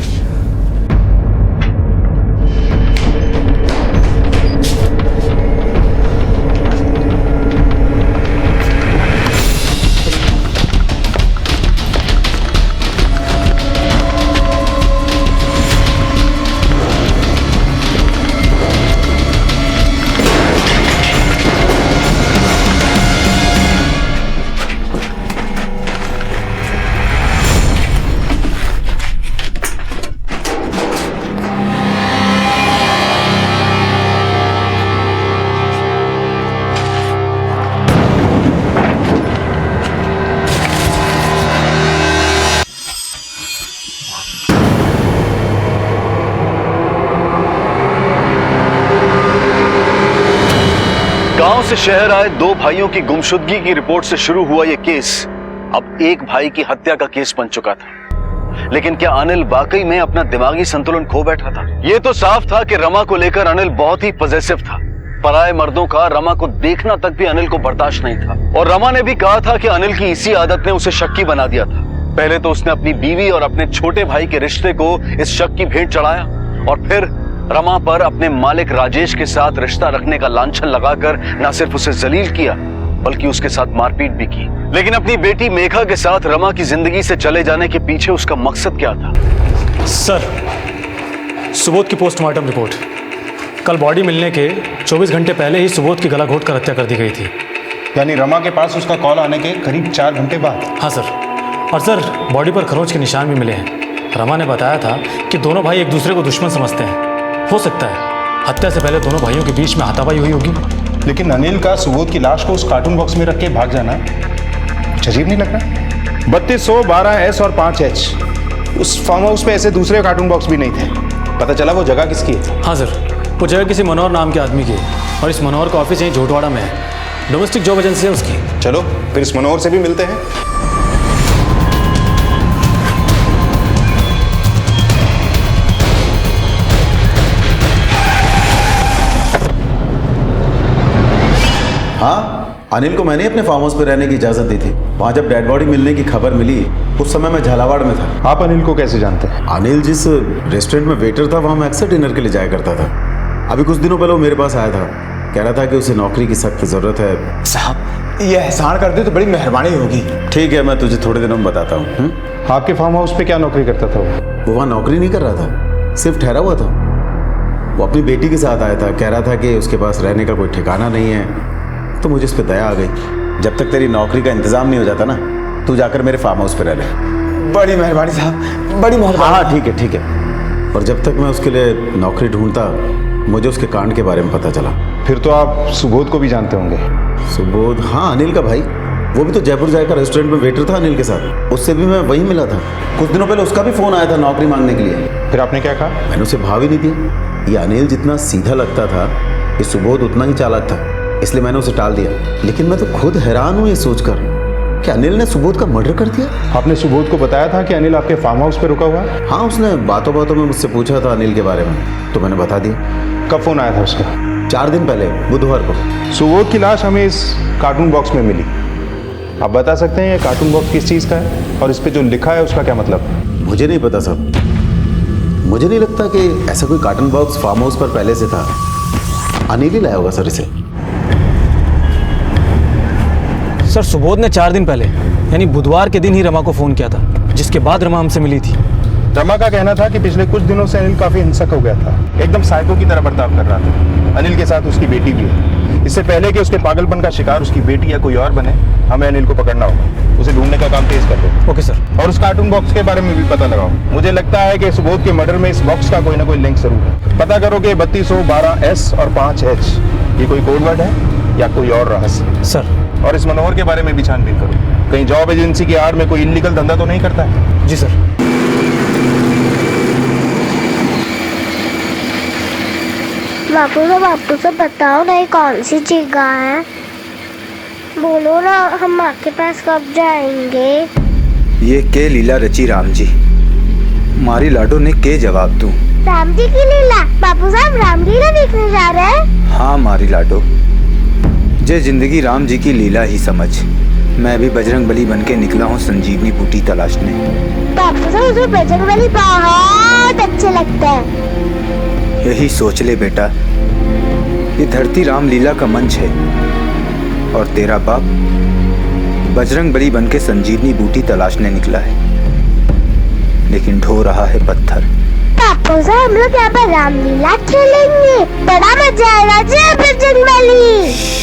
गांव से शहर आए दो भाइयों की गुमशुदगी की रिपोर्ट से शुरू हुआ यह केस अब एक भाई की हत्या का केस बन चुका था। लेकिन क्या अनिल वाकई में अपना दिमागी संतुलन खो बैठा था? यह तो साफ था कि रमा को लेकर अनिल बहुत ही पॉजिटिव था। पराये मर्दों का रमा को देखना तक भी अनिल को बर्दाश्त नहीं था, और रमा ने भी कहा था कि अनिल की इसी आदत ने उसे शक्की बना दिया था। पहले तो उसने अपनी बीवी और अपने छोटे भाई के रिश्ते को इस शक की भेंट चढ़ाया, और फिर रमा पर अपने मालिक राजेश के साथ रिश्ता रखने का लांछन लगाकर न सिर्फ उसे जलील किया बल्कि उसके साथ मारपीट भी की। लेकिन अपनी बेटी मेघा के साथ रमा की जिंदगी से चले जाने के पीछे उसका मकसद क्या था? सर, सुबोध की पोस्टमार्टम रिपोर्ट। कल बॉडी मिलने के 24 घंटे पहले ही सुबोध की गला घोंट कर हत्या कर दी गई थी। यानी रमा के पास उसका कॉल आने के करीब 4 घंटे बाद? हाँ सर, और सर बॉडी पर खरोंच के निशान भी मिले हैं। रमा ने बताया था कि दोनों भाई एक दूसरे को दुश्मन समझते हैं। हो सकता है हत्या से पहले दोनों भाइयों के बीच में हाथापाई हुई होगी। लेकिन अनिल का सुबोध की लाश को उस कार्टून बॉक्स में रख के भाग जाना कुछ अजीब नहीं लग रहा? 3212S और 5H, उस फार्म हाउस पे ऐसे दूसरे कार्टून बॉक्स भी नहीं थे। पता चला वो जगह किसकी है? हाँ सर, वो जगह किसी मनोहर नाम के आदमी की है, और इस मनोहर का ऑफिस यहीं झोटवाड़ा में है। डोमेस्टिक जॉब एजेंसी है उसकी। चलो फिर इस मनोहर से भी मिलते हैं। हाँ, अनिल को मैंने अपने फार्म हाउस पे रहने की इजाजत दी थी। वहाँ जब डेड बॉडी मिलने की खबर मिली उस समय मैं झालावाड़ में था। आप अनिल को कैसे जानते हैं? अनिल जिस रेस्टोरेंट में वेटर था वहाँ मैं अक्सर डिनर के लिए जाया करता था। अभी कुछ दिनों पहले वो मेरे पास आया था, कह रहा था कि उसे नौकरी की सख्त जरूरत है। साहब, ये एहसान कर दे तो बड़ी मेहरबानी होगी। ठीक है, मैं तुझे थोड़े दिनों में बताता हूँ। आपके फार्म हाउस पे क्या नौकरी करता था वो वहाँ नौकरी नहीं कर रहा था, सिर्फ ठहरा हुआ था। वो अपनी बेटी के साथ आया था, कह रहा था कि उसके पास रहने का कोई ठिकाना नहीं है। तो मुझे इस पर दया आ गई। जब तक तेरी नौकरी का इंतजाम नहीं हो जाता ना, तू जाकर मेरे फार्म हाउस पे रह ले। बड़ी मेहरबानी साहब, बड़ी मेहरबानी। हाँ ठीक है ठीक है। और जब तक मैं उसके लिए नौकरी ढूंढता मुझे उसके कांड के बारे में पता चला। फिर तो आप सुबोध को भी जानते होंगे? सुबोध? हाँ, अनिल का भाई। वो भी तो जयपुर जाकर रेस्टोरेंट में वेटर था अनिल के साथ। उससे भी मैं वहीं मिला था। कुछ दिनों पहले उसका भी फोन आया था नौकरी मांगने के लिए। फिर आपने क्या कहा? मैंने उसे भाव ही नहीं दिया। ये अनिल जितना सीधा लगता था ये सुबोध उतना ही चालाक था, इसलिए मैंने उसे टाल दिया। लेकिन मैं तो खुद हैरान हूँ ये सोचकर कि अनिल ने सुबोध का मर्डर कर दिया। आपने सुबोध को बताया था कि अनिल आपके फार्म हाउस पे रुका हुआ है? हाँ, उसने बातों बातों में मुझसे पूछा था अनिल के बारे में, तो मैंने बता दिया। कब फोन आया था उसका? 4 दिन पहले, बुधवार को। सुबोध की लाश हमें इस कार्टून बॉक्स में मिली। आप बता सकते हैं ये कार्टून बॉक्स किस चीज़ का है और इस पे जो लिखा है उसका क्या मतलब? मुझे नहीं पता साहब। मुझे नहीं लगता कि ऐसा कोई कार्टून बॉक्स फार्म हाउस पर पहले से था। अनिल ही लाया होगा सर इसे। सर, सुबोध ने 4 दिन पहले यानी बुधवार के दिन ही रमा को फ़ोन किया था, जिसके बाद रमा हमसे मिली थी। रमा का कहना था कि पिछले कुछ दिनों से अनिल काफी हिंसक हो गया था, एकदम साइको की तरह बर्ताव कर रहा था। अनिल के साथ उसकी बेटी भी है। इससे पहले कि उसके पागलपन का शिकार उसकी बेटी या कोई और बने, हमें अनिल को पकड़ना होगा। उसे ढूंढने का काम तेज कर दो। Okay sir. और उस कार्टून बॉक्स के बारे में भी पता लगाओ। मुझे लगता है कि सुबोध के मर्डर में इस बॉक्स का कोई ना कोई लिंक जरूर है। पता करो कि 3212S और 5H ये कोई कोड वर्ड है या कोई और रहस्य। सर। और इस मनोहर के बारे में भी छानबीन करो, कहीं जॉब एजेंसी की आड़ में कोई इलीगल धंधा तो नहीं करता है? जी सर। बापू से बताओ ना ये कौन सी जगह है? बोलो ना, हम आपके पास कब जाएंगे? ये के लीला रची राम जी, मारी लाडो ने के जवाब दूं? राम जी की लीला? बापू साहब राम लीला देखने जा रहे हैं? हाँ मारी लाडो, जे जिंदगी राम जी की लीला ही समझ। मैं भी बजरंग बली बन के निकला हूँ संजीवनी बूटी तलाशने। बापू साहब मुझे बजरंग बली बहुत अच्छे लगते हैं। यही सोच ले बेटा, ये धरती रामलीला का मंच है और तेरा बाप बजरंग बली बन के संजीवनी बूटी तलाशने निकला है, लेकिन ढो रहा है पत्थर। पापा साहब हम लोग यहाँ पर रामलीला खेलेंगे, बड़ा मजा आएगा। जय बजरंग बली।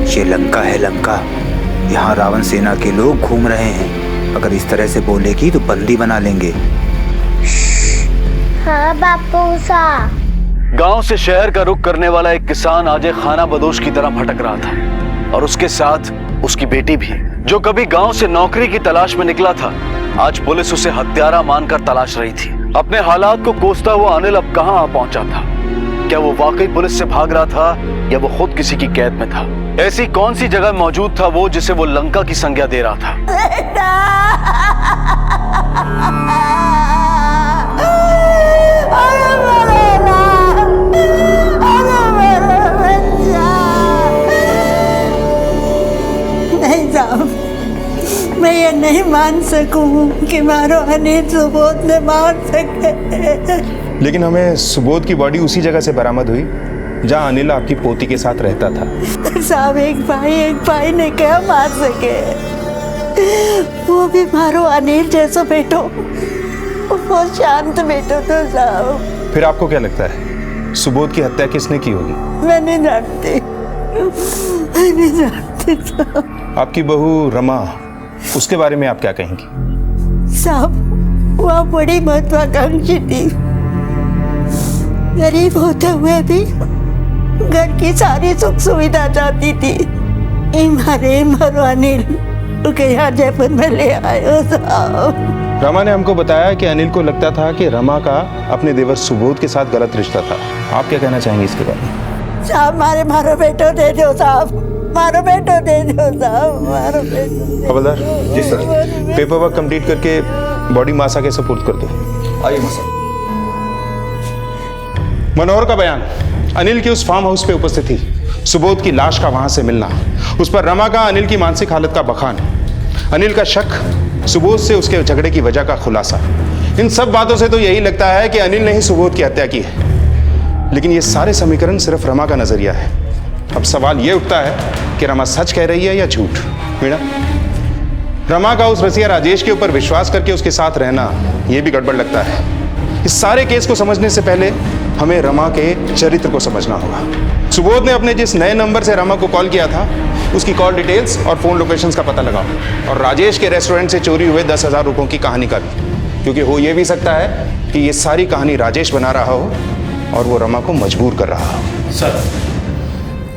ये लंका है लंका, यहाँ रावण सेना के लोग घूम रहे हैं। अगर इस तरह से बोलेगी तो बंदी बना लेंगे। हाँ बापू साहब। गांव से शहर का रुख करने वाला एक किसान आज एक खाना बदोश की तरह भटक रहा था, और उसके साथ उसकी बेटी भी, जो कभी गांव से नौकरी की तलाश में निकला था। आज पुलिस उसे हत्यारा मानकर तलाश रही थी। अपने हालात को कोसता हुआ अनिल अब कहां आ पहुंचा था। क्या वो वाकई पुलिस से भाग रहा था या वो खुद किसी की कैद में था? ऐसी कौन सी जगह मौजूद था वो जिसे वो लंका की संज्ञा दे रहा था? नहीं साहब, मैं ये नहीं मान सकूं कि मारो अनिल सुबोध ने मार सके। लेकिन हमें सुबोध की बॉडी उसी जगह से बरामद हुई जहां अनिल आपकी पोती के साथ रहता था। साहब, एक भाई ने क्या मार सके? वो भी मारो अनिल जैसा बेटो, वो शांत बेटो तो साहब। फिर आपको क्या लगता है सुबोध की हत्या किसने की होगी? मैं नहीं जानती साहब। आपकी बहू रमा, उसके बारे में आप क्या कहेंगी? साहब, वह बड़ी महत्वाकांक्षी थी। गरीब होते हुए भी घर की सारी सुख सुविधा चाहती थी। मारो अनिल के यहाँ जयपुर में ले आयो साहब। रमा ने हमको बताया कि अनिल को लगता था कि रमा का अपने देवर सुबोध के साथ गलत रिश्ता था। आप क्या कहना चाहेंगे इसके बारे में? साहब, मारो बेटो दे दो साहब, मारो बेटो दे दो साहब, मारो बेटो। हवलदार जी सर, पेपर वर्क कंप्लीट करके बॉडी मासा के सुपुर्द कर दो। आइए मासा। मनोहर का बयान, अनिल की उस फार्म हाउस पे उपस्थित थी, सुबोध की लाश का वहां से मिलना, उस पर रमा का अनिल की मानसिक हालत का बखान, अनिल का शक, सुबोध से उसके झगड़े की वजह का खुलासा। इन सब बातों से तो यही लगता है कि अनिल ने ही सुबोध की हत्या की है। लेकिन ये सारे समीकरण सिर्फ रमा का नजरिया है। अब सवाल ये उठता है कि रमा सच कह रही है या झूठ। मीना, रमा का उस रसिया राजेश के ऊपर विश्वास करके उसके साथ रहना, यह भी गड़बड़ लगता है। इस सारे केस को समझने से पहले हमें रमा के चरित्र को समझना होगा। सुबोध ने अपने जिस नए नंबर से रमा को कॉल किया था, उसकी कॉल डिटेल्स और फोन लोकेशंस का पता लगाओ, और राजेश के रेस्टोरेंट से चोरी हुए 10,000 रुपयों की कहानी का भी, क्योंकि हो यह भी सकता है कि ये सारी कहानी राजेश बना रहा हो और वो रमा को मजबूर कर रहा हो। सर,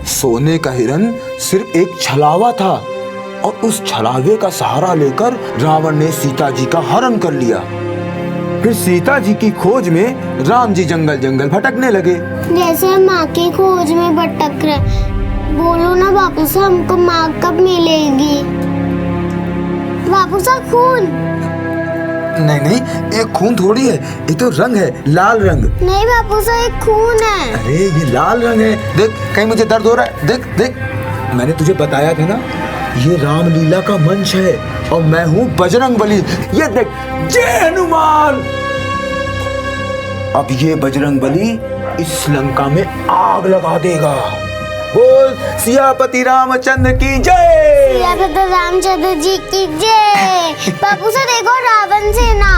सोने का हिरन सिर्फ एक छलावा था, और उस छलावे का सहारा लेकर रावण ने सीता जी का हरण कर लिया। फिर सीता जी की खोज में राम जी जंगल जंगल भटकने लगे। जैसे हम माँ की खोज में भटक रहे। बोलो ना बापू साहब, हमको माँ कब मिलेगी? बापू साहब, खून। नहीं, एक खून थोड़ी है, ये तो रंग है, लाल रंग। नहीं बापू साहब, एक खून है। अरे ये लाल रंग है, देख कहीं मुझे दर्द हो रहा है, देख देख। मैंने तुझे बताया था ना, ये रामलीला का मंच है और मैं हूँ बजरंग बली। ये देख, जय हनुमान। अब ये बजरंग बली इस लंका में आग लगा देगा। बोल सियापति रामचंद्र की जय। सियापति रामचंद्र जी की जय। बापू से देखो रावण सेना।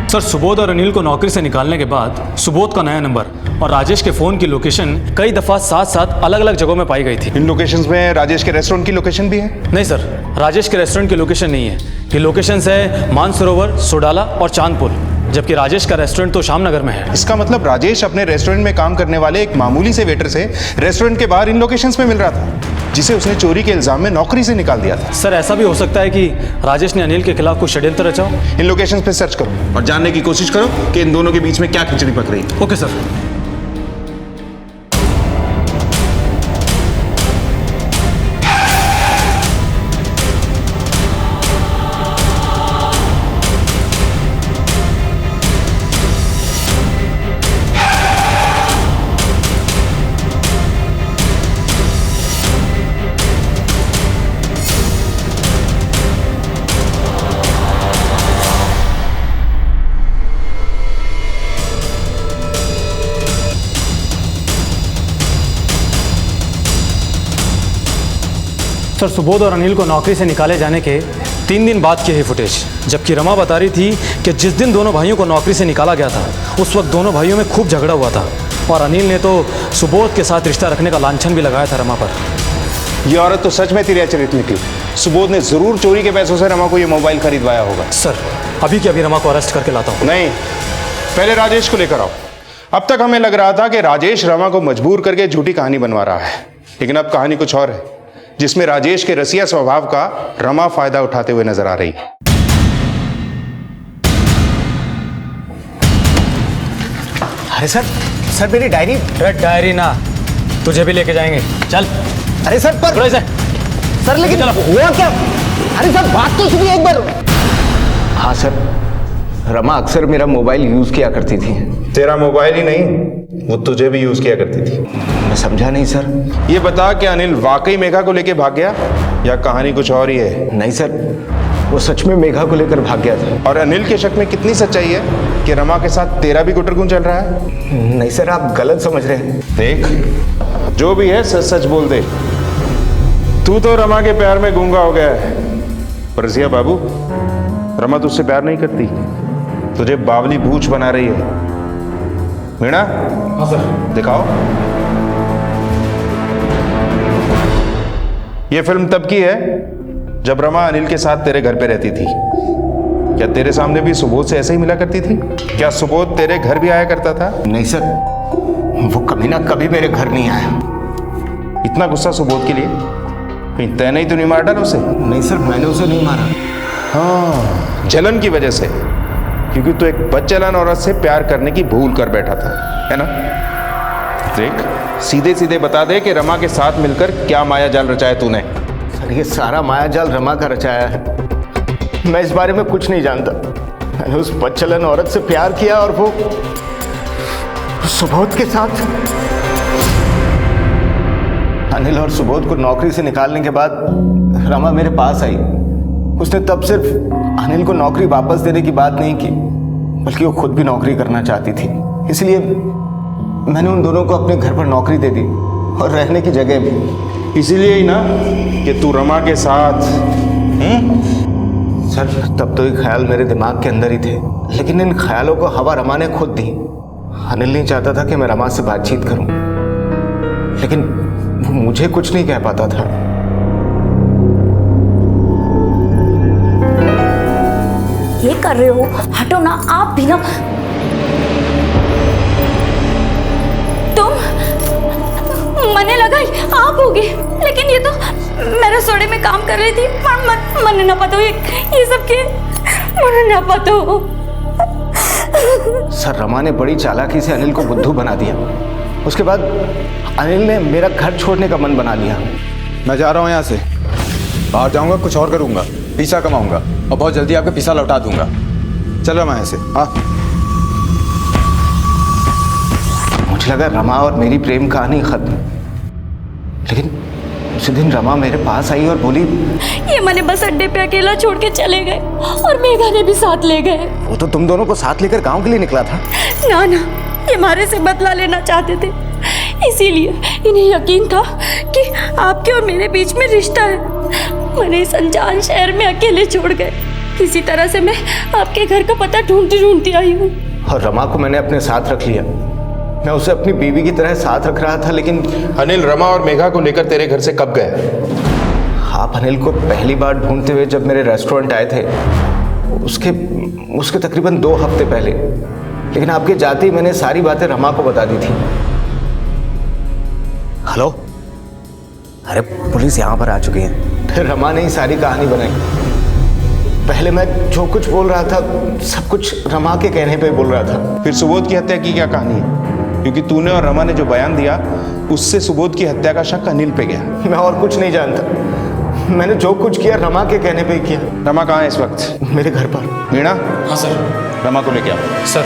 सर, सुबोध और अनिल को नौकरी से निकालने के बाद सुबोध का नया नंबर और राजेश के फोन की लोकेशन कई दफा साथ साथ अलग अलग जगहों में पाई गई थी। इन लोकेशंस में राजेश के रेस्टोरेंट की लोकेशन भी है? नहीं सर, राजेश के रेस्टोरेंट की लोकेशन नहीं है। ये लोकेशंस है मानसरोवर, सोडाला और चांदपुर, जबकि राजेश का रेस्टोरेंट तो शामनगर में है। इसका मतलब राजेश अपने रेस्टोरेंट में काम करने वाले एक मामूली से वेटर से रेस्टोरेंट के बाहर इन लोकेशंस में मिल रहा था, जिसे उसने चोरी के इल्जाम में नौकरी से निकाल दिया था। सर, ऐसा भी हो सकता है कि राजेश ने अनिल के खिलाफ कुछ षड्यंत्र रचा हो। इन लोकेशंस पे सर्च करो और जानने की कोशिश करो कि इन दोनों के बीच में क्या खिचड़ी पक रही है। Okay sir. सर, सुबोध और अनिल को नौकरी से निकाले जाने के 3 दिन बाद की है फुटेज, जबकि रमा बता रही थी कि जिस दिन दोनों भाइयों को नौकरी से निकाला गया था उस वक्त दोनों भाइयों में खूब झगड़ा हुआ था, और अनिल ने तो सुबोध के साथ रिश्ता रखने का लांछन भी लगाया था रमा पर। ये औरत तो सच में तिरछित निकली। सुबोध ने जरूर चोरी के पैसों से रमा को ये मोबाइल खरीदवाया होगा। सर, अभी के अभी रमा को अरेस्ट करके लाता हूँ। नहीं, पहले राजेश को लेकर आओ। अब तक हमें लग रहा था कि राजेश रमा को मजबूर करके झूठी कहानी बनवा रहा है, लेकिन अब कहानी कुछ और है, जिसमें राजेश के रसिया स्वभाव का रमा फायदा उठाते हुए नजर आ रही है। अरे सर, सर मेरी डायरी। अरे डायरी ना, तुझे भी लेके जाएंगे, चल। अरे सर पर थोड़े से सर, लेकिन हुआ क्या? अरे सर बात तो सुनिए एक बार। हाँ सर, रमा अक्सर मेरा मोबाइल यूज किया करती थी। तेरा मोबाइल ही नहीं, वो तुझे भी यूज किया करती थी। मैं समझा नहीं सर। ये बता कि अनिल वाकई मेघा को लेके भाग गया या कहानी कुछ और ही है? नहीं सर, वो सच में मेघा को लेकर भाग गया था। और अनिल के शक में कितनी सच्चाई है कि रमा के साथ तेरा भी गुटरगुन चल रहा है? नहीं सर, आप गलत समझ रहे हैं। देख, जो भी है सच सच बोल दे। तू तो रमा के प्यार में गूंगा हो गया है, पर रसिया बाबू, रमा तुझसे प्यार नहीं करती, तुझे बावली बूच बना रही है। मीणा? हाँ सर। दिखाओ। ये फिल्म तब की है जब रमा अनिल के साथ तेरे घर पे रहती थी। क्या तेरे सामने भी सुबोध से ऐसे ही मिला करती थी? क्या सुबोध तेरे घर भी आया करता था? नहीं सर, वो कमीना कभी मेरे घर नहीं आया। इतना गुस्सा सुबोध के लिए? कहीं तैने ही तो नहीं मार डाला उसे? नहीं सर, मैंने उसे नहीं मारा। हाँ, जलन की वजह से, क्योंकि तू एक बदचलन औरत से प्यार करने की भूल कर बैठा था, है ना? देख, सीधे सीधे बता दे कि रमा के साथ मिलकर क्या माया जाल रचाया तूने। सर ये सारा माया जाल रमा का रचाया है। मैं इस बारे में कुछ नहीं जानता। मैंने उस बदचलन औरत से प्यार किया और वो सुबोध के साथ। अनिल और सुबोध को नौकरी से निकालने के बाद रमा मेरे पास आई। उसने तब सिर्फ अनिल को नौकरी वापस देने की बात नहीं की, बल्कि वो खुद भी नौकरी करना चाहती थी। इसलिए मैंने उन दोनों को अपने घर पर नौकरी दे दी और रहने की जगह भी। इसीलिए ही ना कि तू रमा के साथ। सर तब तो ये ख्याल मेरे दिमाग के अंदर ही थे, लेकिन इन ख्यालों को हवा रमा ने खुद दी। अनिल नहीं चाहता था कि मैं रमा से बातचीत करूं, लेकिन वो मुझे कुछ नहीं कह पाता था। ये कर रहे हो, हटो ना आप भी ना। तुम, मने लगा आप होगे, लेकिन ये तो मैं रसोड़े में काम कर रही थी। मने ना पता हो ये सब के, मने ना पता हो। सर रमा ने बड़ी चालाकी से अनिल को बुद्धू बना दिया। उसके बाद अनिल ने मेरा घर छोड़ने का मन बना लिया। मैं जा रहा हूँ यहाँ से, बाहर जाऊँगा, कुछ और करूँगा, पैसा कमाऊँगा और बहुत जल्दी आपके पैसा लौटा दूंगा। चल रहा मैं यहाँ से। हाँ, मुझे लगा रमा और मेरी प्रेम कहानी खत्म, लेकिन उसी दिन रमा मेरे पास आई और बोली, ये मैंने बस अड्डे पे अकेला छोड़ के चले गए और मेघा ने भी साथ ले गए। वो तो तुम दोनों को साथ लेकर गांव के लिए निकला था। ना ना, ये हमारे से बदला लेना चाहते थे, इसीलिए इन्हें यकीन था कि आपके और मेरे बीच में रिश्ता है। मैंने इस अनजान शहर में अकेले छोड़ गए। किसी तरह से मैं आपके घर का पता ढूंढती ढूंढती आई हूँ। और रमा को मैंने अपने साथ रख लिया। मैं उसे अपनी बीवी की तरह साथ रख रहा था, लेकिन अनिल रमा और मेघा को लेकर तेरे घर से कब गए? आप अनिल को पहली बार ढूंढते हुए जब मेरे रेस्टोरेंट आए थे, उसके तकरीबन 2 हफ्ते पहले। लेकिन आपके जाते ही मैंने सारी बातें रमा को बता दी थी। हेलो, अरे पुलिस यहाँ पर आ चुकी है। फिर रमा ने ही सारी कहानी बनाई। पहले मैं जो कुछ बोल रहा था सब कुछ रमा के कहने पे बोल रहा था। फिर सुबोध की हत्या की क्या कहानी है? क्योंकि तूने और रमा ने जो बयान दिया उससे सुबोध की हत्या का शक अनिल पे गया। मैं और कुछ नहीं जानता। मैंने जो कुछ किया रमा के कहने पे ही किया। रमा कहाँ है इस वक्त? मेरे घर पर। मीणा? हाँ सर। रमा को लेके आओ। सर।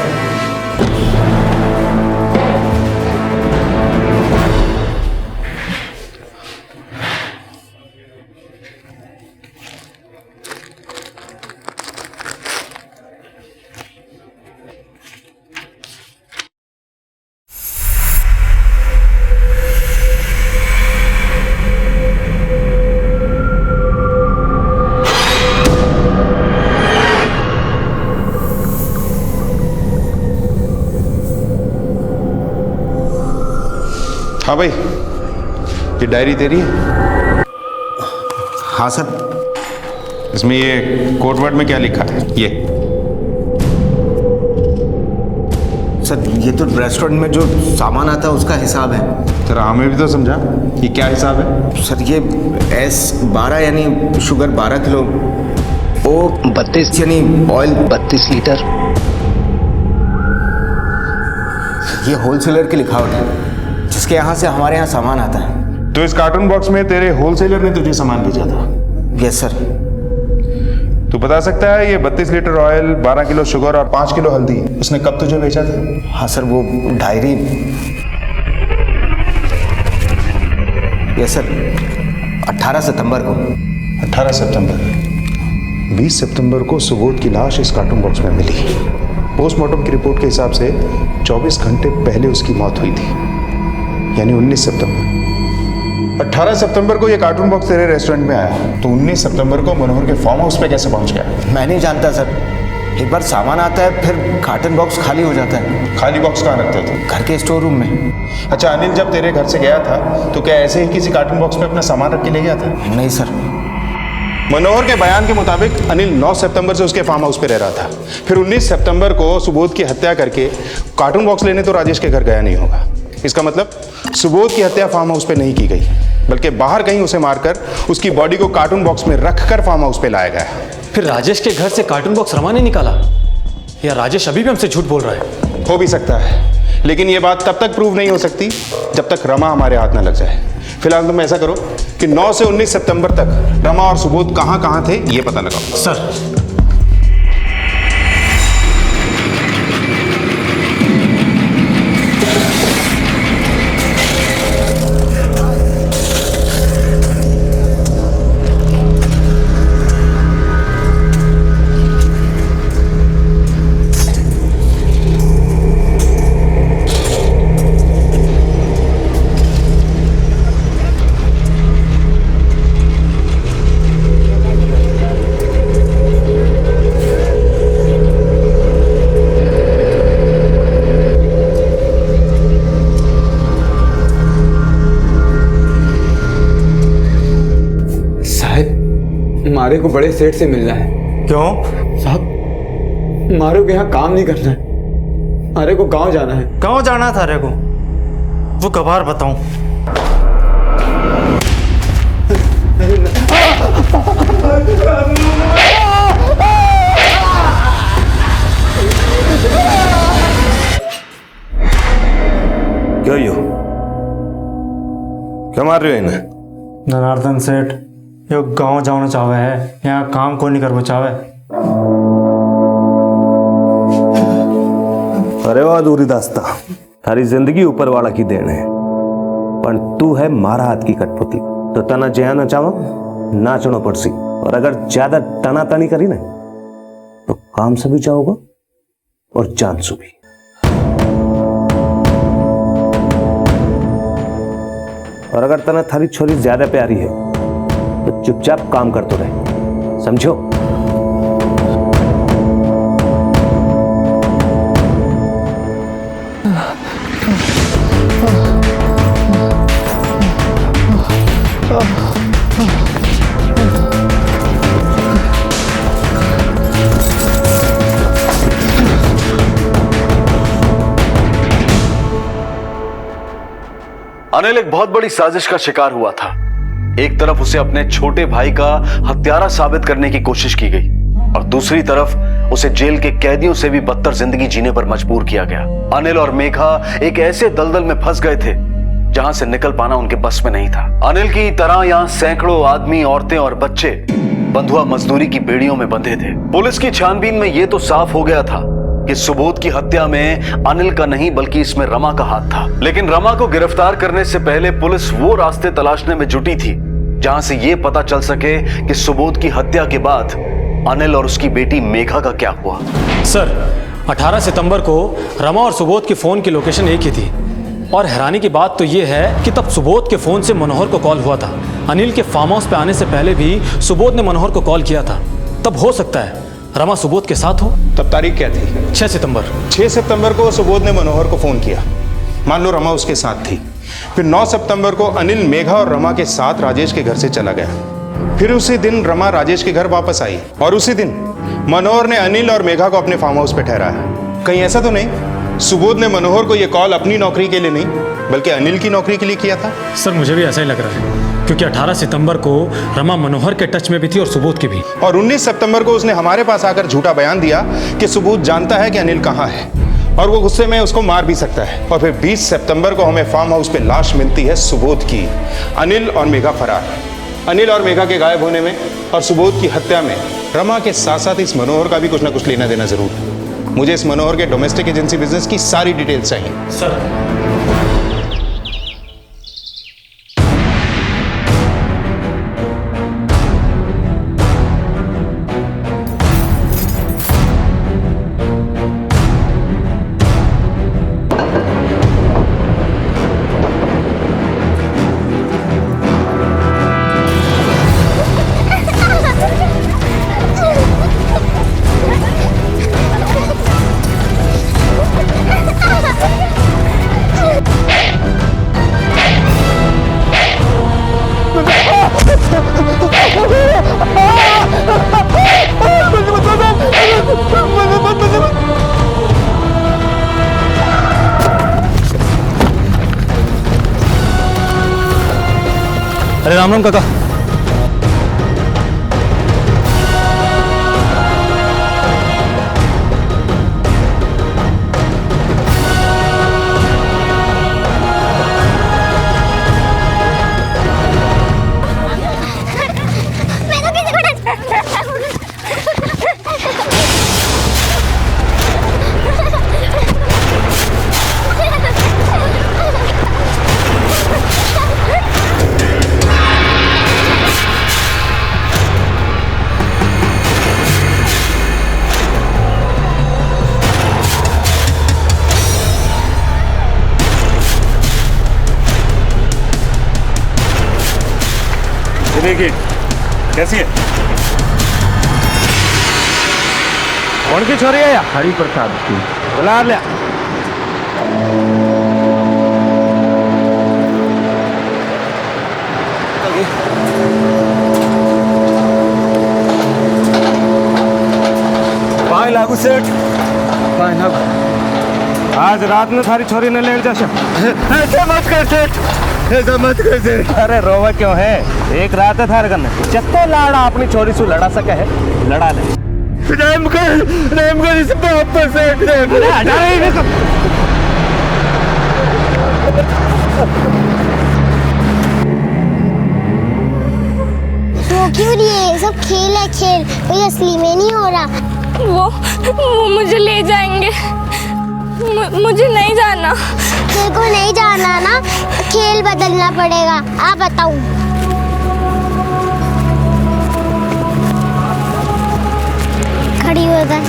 हाँ भाई, ये डायरी तेरी है? हाँ सर। इसमें ये कोड वर्ड में क्या लिखा है? ये सर, ये तो रेस्टोरेंट में जो सामान आता है उसका हिसाब है। तेरा हमें भी तो समझा, ये क्या हिसाब है? सर ये S12 यानी शुगर 12 किलो, O32 यानी ऑयल 32 लीटर, ये होलसेलर की लिखावट है जिसके यहाँ से हमारे यहाँ सामान आता है। तो इस कार्टून बॉक्स में तेरे होलसेलर ने तुझे सामान भेजा था? Yes sir. तू बता सकता है ये 32 लीटर ऑयल, 12 किलो शुगर और 5 किलो हल्दी उसने कब तुझे बेचा था? हाँ सर, वो डायरी। यस सर, 18 सितंबर को। 18 सितंबर। 20 सितंबर को सुबोध की लाश इस कार्टून बॉक्स में मिली। पोस्टमार्टम की रिपोर्ट के हिसाब से 24 घंटे पहले उसकी मौत हुई थी, यानी 19 सितंबर। 18 सितंबर को ये कार्टून बॉक्स तेरे रेस्टोरेंट में आया, तो 19 सितंबर को मनोहर के फार्म हाउस पे कैसे पहुंच गया? मैं नहीं जानता सर, एक बार सामान आता है फिर कार्टन बॉक्स खाली हो जाता है। खाली बॉक्स कहाँ रखते थे? घर के स्टोर रूम में। अच्छा, अनिल जब तेरे घर से गया था तो क्या ऐसे ही किसी कार्टून बॉक्स में अपना सामान रख के ले गया था? नहीं सर। मनोहर के बयान के मुताबिक अनिल 9 सितंबर से उसके फार्म हाउस पे रह रहा था। फिर 19 सितंबर को सुबोध की हत्या करके कार्टून बॉक्स लेने तो राजेश के घर गया नहीं होगा। इसका मतलब सुबोध की हत्या फार्म हाउस पे नहीं की गई, बल्कि बाहर कहीं उसे मारकर उसकी बॉडी को कार्टून बॉक्स में रखकर फार्म हाउस पे लाया गया। फिर राजेश के घर से कार्टून बॉक्स रमा ने निकाला, या राजेश अभी भी हमसे झूठ बोल रहा है? हो भी सकता है, लेकिन ये बात तब तक प्रूव नहीं हो सकती जब तक रमा हमारे हाथ न लग जाए। फिलहाल तुम ऐसा करो कि 9 से 19 सितंबर तक रमा और सुबोध कहाँ थे ये पता लगाओ। सर। मारे को बड़े सेठ से मिलना है। क्यों साहब, मारे को यहाँ काम नहीं करना है, मारे को गांव जाना है। गांव जाना था रे को? वो कबार बताऊं? क्यों यो क्यों मार रहे हो इन्हें? जनार्दन सेठ यो गांव जाना चाहे है, यहाँ काम को नहीं करना चाहे। अरे वाह दूरी दास्ता, थारी जिंदगी ऊपर वाला की देन है, पर तू है मारा हाथ की कठपुतली। तो तना जया न चावा नाचनो पड़सी, और अगर ज्यादा तना तनी करी ना तो काम से भी जाओगा और जान से भी। और अगर तना थारी छोरी ज्यादा प्यारी है तो चुपचाप काम करते रहे, समझो? अनिल एक बहुत बड़ी साजिश का शिकार हुआ था। एक तरफ उसे अपने छोटे भाई का हत्यारा साबित करने की कोशिश की गई, और दूसरी तरफ उसे जेल के कैदियों से भी बदतर जिंदगी जीने पर मजबूर किया गया। अनिल और मेघा एक ऐसे दलदल में फंस गए थे जहां से निकल पाना उनके बस में नहीं था। अनिल की तरह यहां सैकड़ों आदमी, औरतें और बच्चे बंधुआ मजदूरी की बेड़ियों में बंधे थे। पुलिस की छानबीन में यह तो साफ हो गया था कि सुबोध की हत्या में अनिल का नहीं बल्कि इसमें रमा का हाथ था। लेकिन रमा को गिरफ्तार करने से पहले पुलिस वो रास्ते तलाशने में जुटी थी जहां से यह पता चल सके कि सुबोध की हत्या के बाद अनिल और उसकी बेटी मेघा का क्या हुआ। सर, 18 सितंबर को रमा और सुबोध की फोन की लोकेशन एक ही थी, और हैरानी की बात तो यह है कि तब सुबोध के फोन से मनोहर को कॉल हुआ था। अनिल के फार्म हाउस पे आने से पहले भी सुबोध ने मनोहर को कॉल किया था। तब हो सकता है रमा सुबोध के साथ हो। तब तारीख क्या थी? 6 सितंबर। 6 सितंबर को सुबोध ने मनोहर को फोन किया, मान लो रमा उसके साथ थी। फिर 9 सितंबर को अनिल मेघा और रमा के साथ राजेश के घर से चला गया। फिर उसी दिन रमा राजेश के घर वापस आई, और उसी दिन मनोहर ने अनिल और मेघा को अपने फार्म हाउस पे ठहराया। कहीं ऐसा तो नहीं सुबोध ने मनोहर को यह कॉल अपनी नौकरी के लिए नहीं बल्कि अनिल की नौकरी के लिए किया था? सर, मुझे भी ऐसा ही लग रहा है, क्योंकि 18 सितंबर को रमा मनोहर के टच में भी थी और सुबोध की भी। और 19 सितंबर को उसने हमारे पास आकर झूठा बयान दिया कि सुबोध जानता है कि अनिल कहाँ है, और वो गुस्से में उसको मार भी सकता है। और फिर 20 सितंबर को हमें फार्म हाउस पे लाश मिलती है सुबोध की। अनिल और मेघा फरार। अनिल और मेघा के गायब होने में और सुबोध की हत्या में रमा के साथ साथ इस मनोहर का भी कुछ ना कुछ लेना देना जरूर है। मुझे इस मनोहर के डोमेस्टिक एजेंसी बिजनेस की सारी डिटेल्स चाहिए। सर, अरे राम राम काका। कैसी है? कौन की छोरी है? हरि प्रसाद की। बुला ले। पाए लागू सेठ, पाए लागू। आज रात में थारी छोरी ने ले जा। ऐसा मत कर सेठ, ऐसा मत कर सेठ। अरे रोवा क्यों है? एक रात है थारे करने जत्तो लाड़ा अपनी छोरी से लड़ा सके है, लड़ा ले। रेम कर इस बात पर सेठ। हटा रही तो क्यों ये सब खेल है, खेल कोई असली में नहीं हो रहा। वो मुझे ले जाएंगे, मुझे नहीं जाना। तेरे को नहीं जाना ना, खेल बदलना पड़ेगा। आप बताऊं? खड़ी हो गई।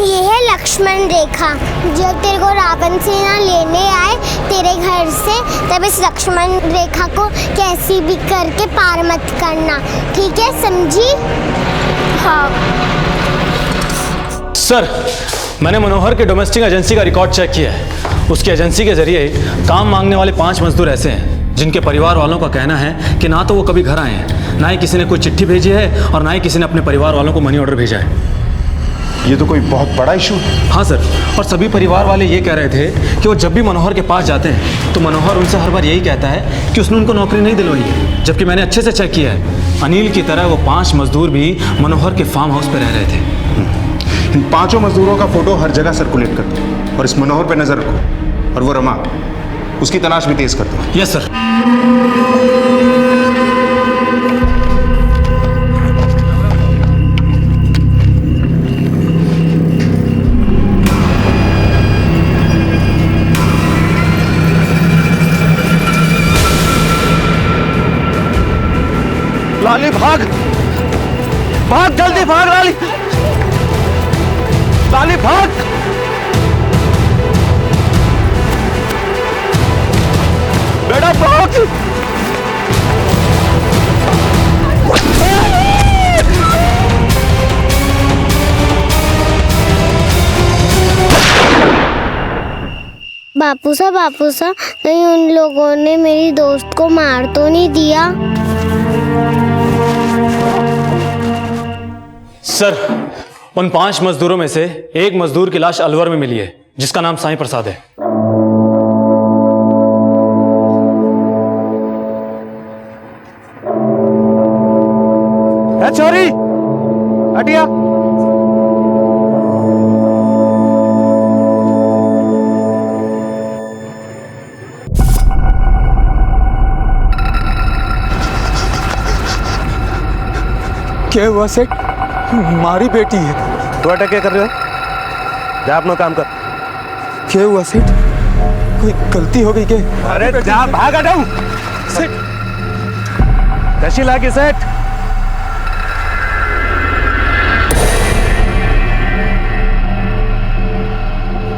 ये है लक्ष्मण रेखा। जब तेरे को रावण सेना लेने आए तेरे घर से, तब इस लक्ष्मण रेखा को कैसी भी करके पार मत करना, ठीक है? समझी? हाँ। सर, मैंने मनोहर के डोमेस्टिक एजेंसी का रिकॉर्ड चेक किया है। उसकी एजेंसी के जरिए काम मांगने वाले 5 मजदूर ऐसे हैं जिनके परिवार वालों का कहना है कि ना तो वो कभी घर आए हैं, ना ही किसी ने कोई चिट्ठी भेजी है और ना ही किसी ने अपने परिवार वालों को मनी ऑर्डर भेजा है। ये तो कोई बहुत बड़ा इशू है। हाँ सर, और सभी परिवार वाले ये कह रहे थे कि वो जब भी मनोहर के पास जाते हैं तो मनोहर उनसे हर बार यही कहता है कि उसने उनको नौकरी नहीं दिलवाई है, जबकि मैंने अच्छे से चेक किया है। अनिल की तरह वो 5 मजदूर भी मनोहर के फार्म हाउस पर रह रहे थे। इन 5 मजदूरों का फोटो हर जगह सर्कुलेट कर दो और इस मनोहर पे नजर रखो, और वो रमा, उसकी तलाश भी तेज कर दो। Yes sir. लाली भाग, भाग जल्दी भाग लाली, लाली भाग। बेटा भाग। बापू साहब, कहीं उन लोगों ने मेरी दोस्त को मार तो नहीं दिया? सर, उन 5 मजदूरों में से एक मजदूर की लाश अलवर में मिली है, जिसका नाम साईं प्रसाद है। चोरी हटिया। क्या हुआ सेठ? हमारी बेटी है। तू अटक क्या कर रहे हो? जा अपना काम कर। क्या हुआ सेठ? कोई गलती हो गई क्या? अरे जा भाग हटाऊ सेठ। कशी लागी सेठ?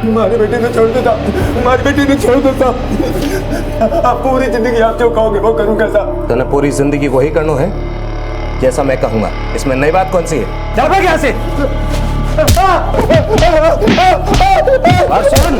हमारी बेटी ने छोड़ देता, हमारी बेटी ने छोड़ देता। आप पूरी जिंदगी आप जो कहोगे वो करूँ कैसा? तूने पूरी जिंदगी वही करना है जैसा मैं कहूंगा। इसमें नई बात कौन सी है? चल भाग यहाँ से। और सुन,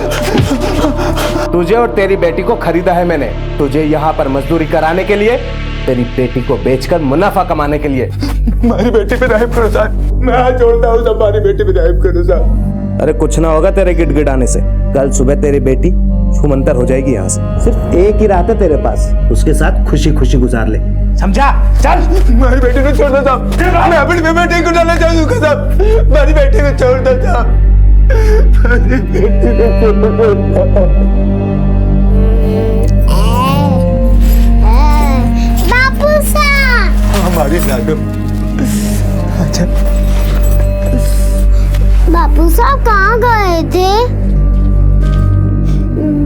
तुझे और तेरी बेटी को खरीदा है मैंने, तुझे यहाँ पर मजदूरी कराने के लिए, तेरी बेटी को बेचकर मुनाफा कमाने के लिए। हमारी बेटी पे रहम करो साहब, मैं हाथ जोड़ता हूँ, हमारी बेटी पे रहम करो साहब। अरे कुछ ना होगा तेरे गिड़गिड़ाने से। कल सुबह तेरी बेटी छूमंतर हो जाएगी यहाँ से। सिर्फ एक ही रात है तेरे पास, उसके साथ खुशी खुशी गुजार ले, समझा? चल। हमारी बेटी को छोड़ दो साहब, मैं अपनी बेटी को डालना चाहूँगा साहब, हमारी बेटी को छोड़ दो साहब, हमारी बेटी को छोड़ दो। बापू साहब। हमारी नागम। अच्छा बापू साहब कहाँ गए थे?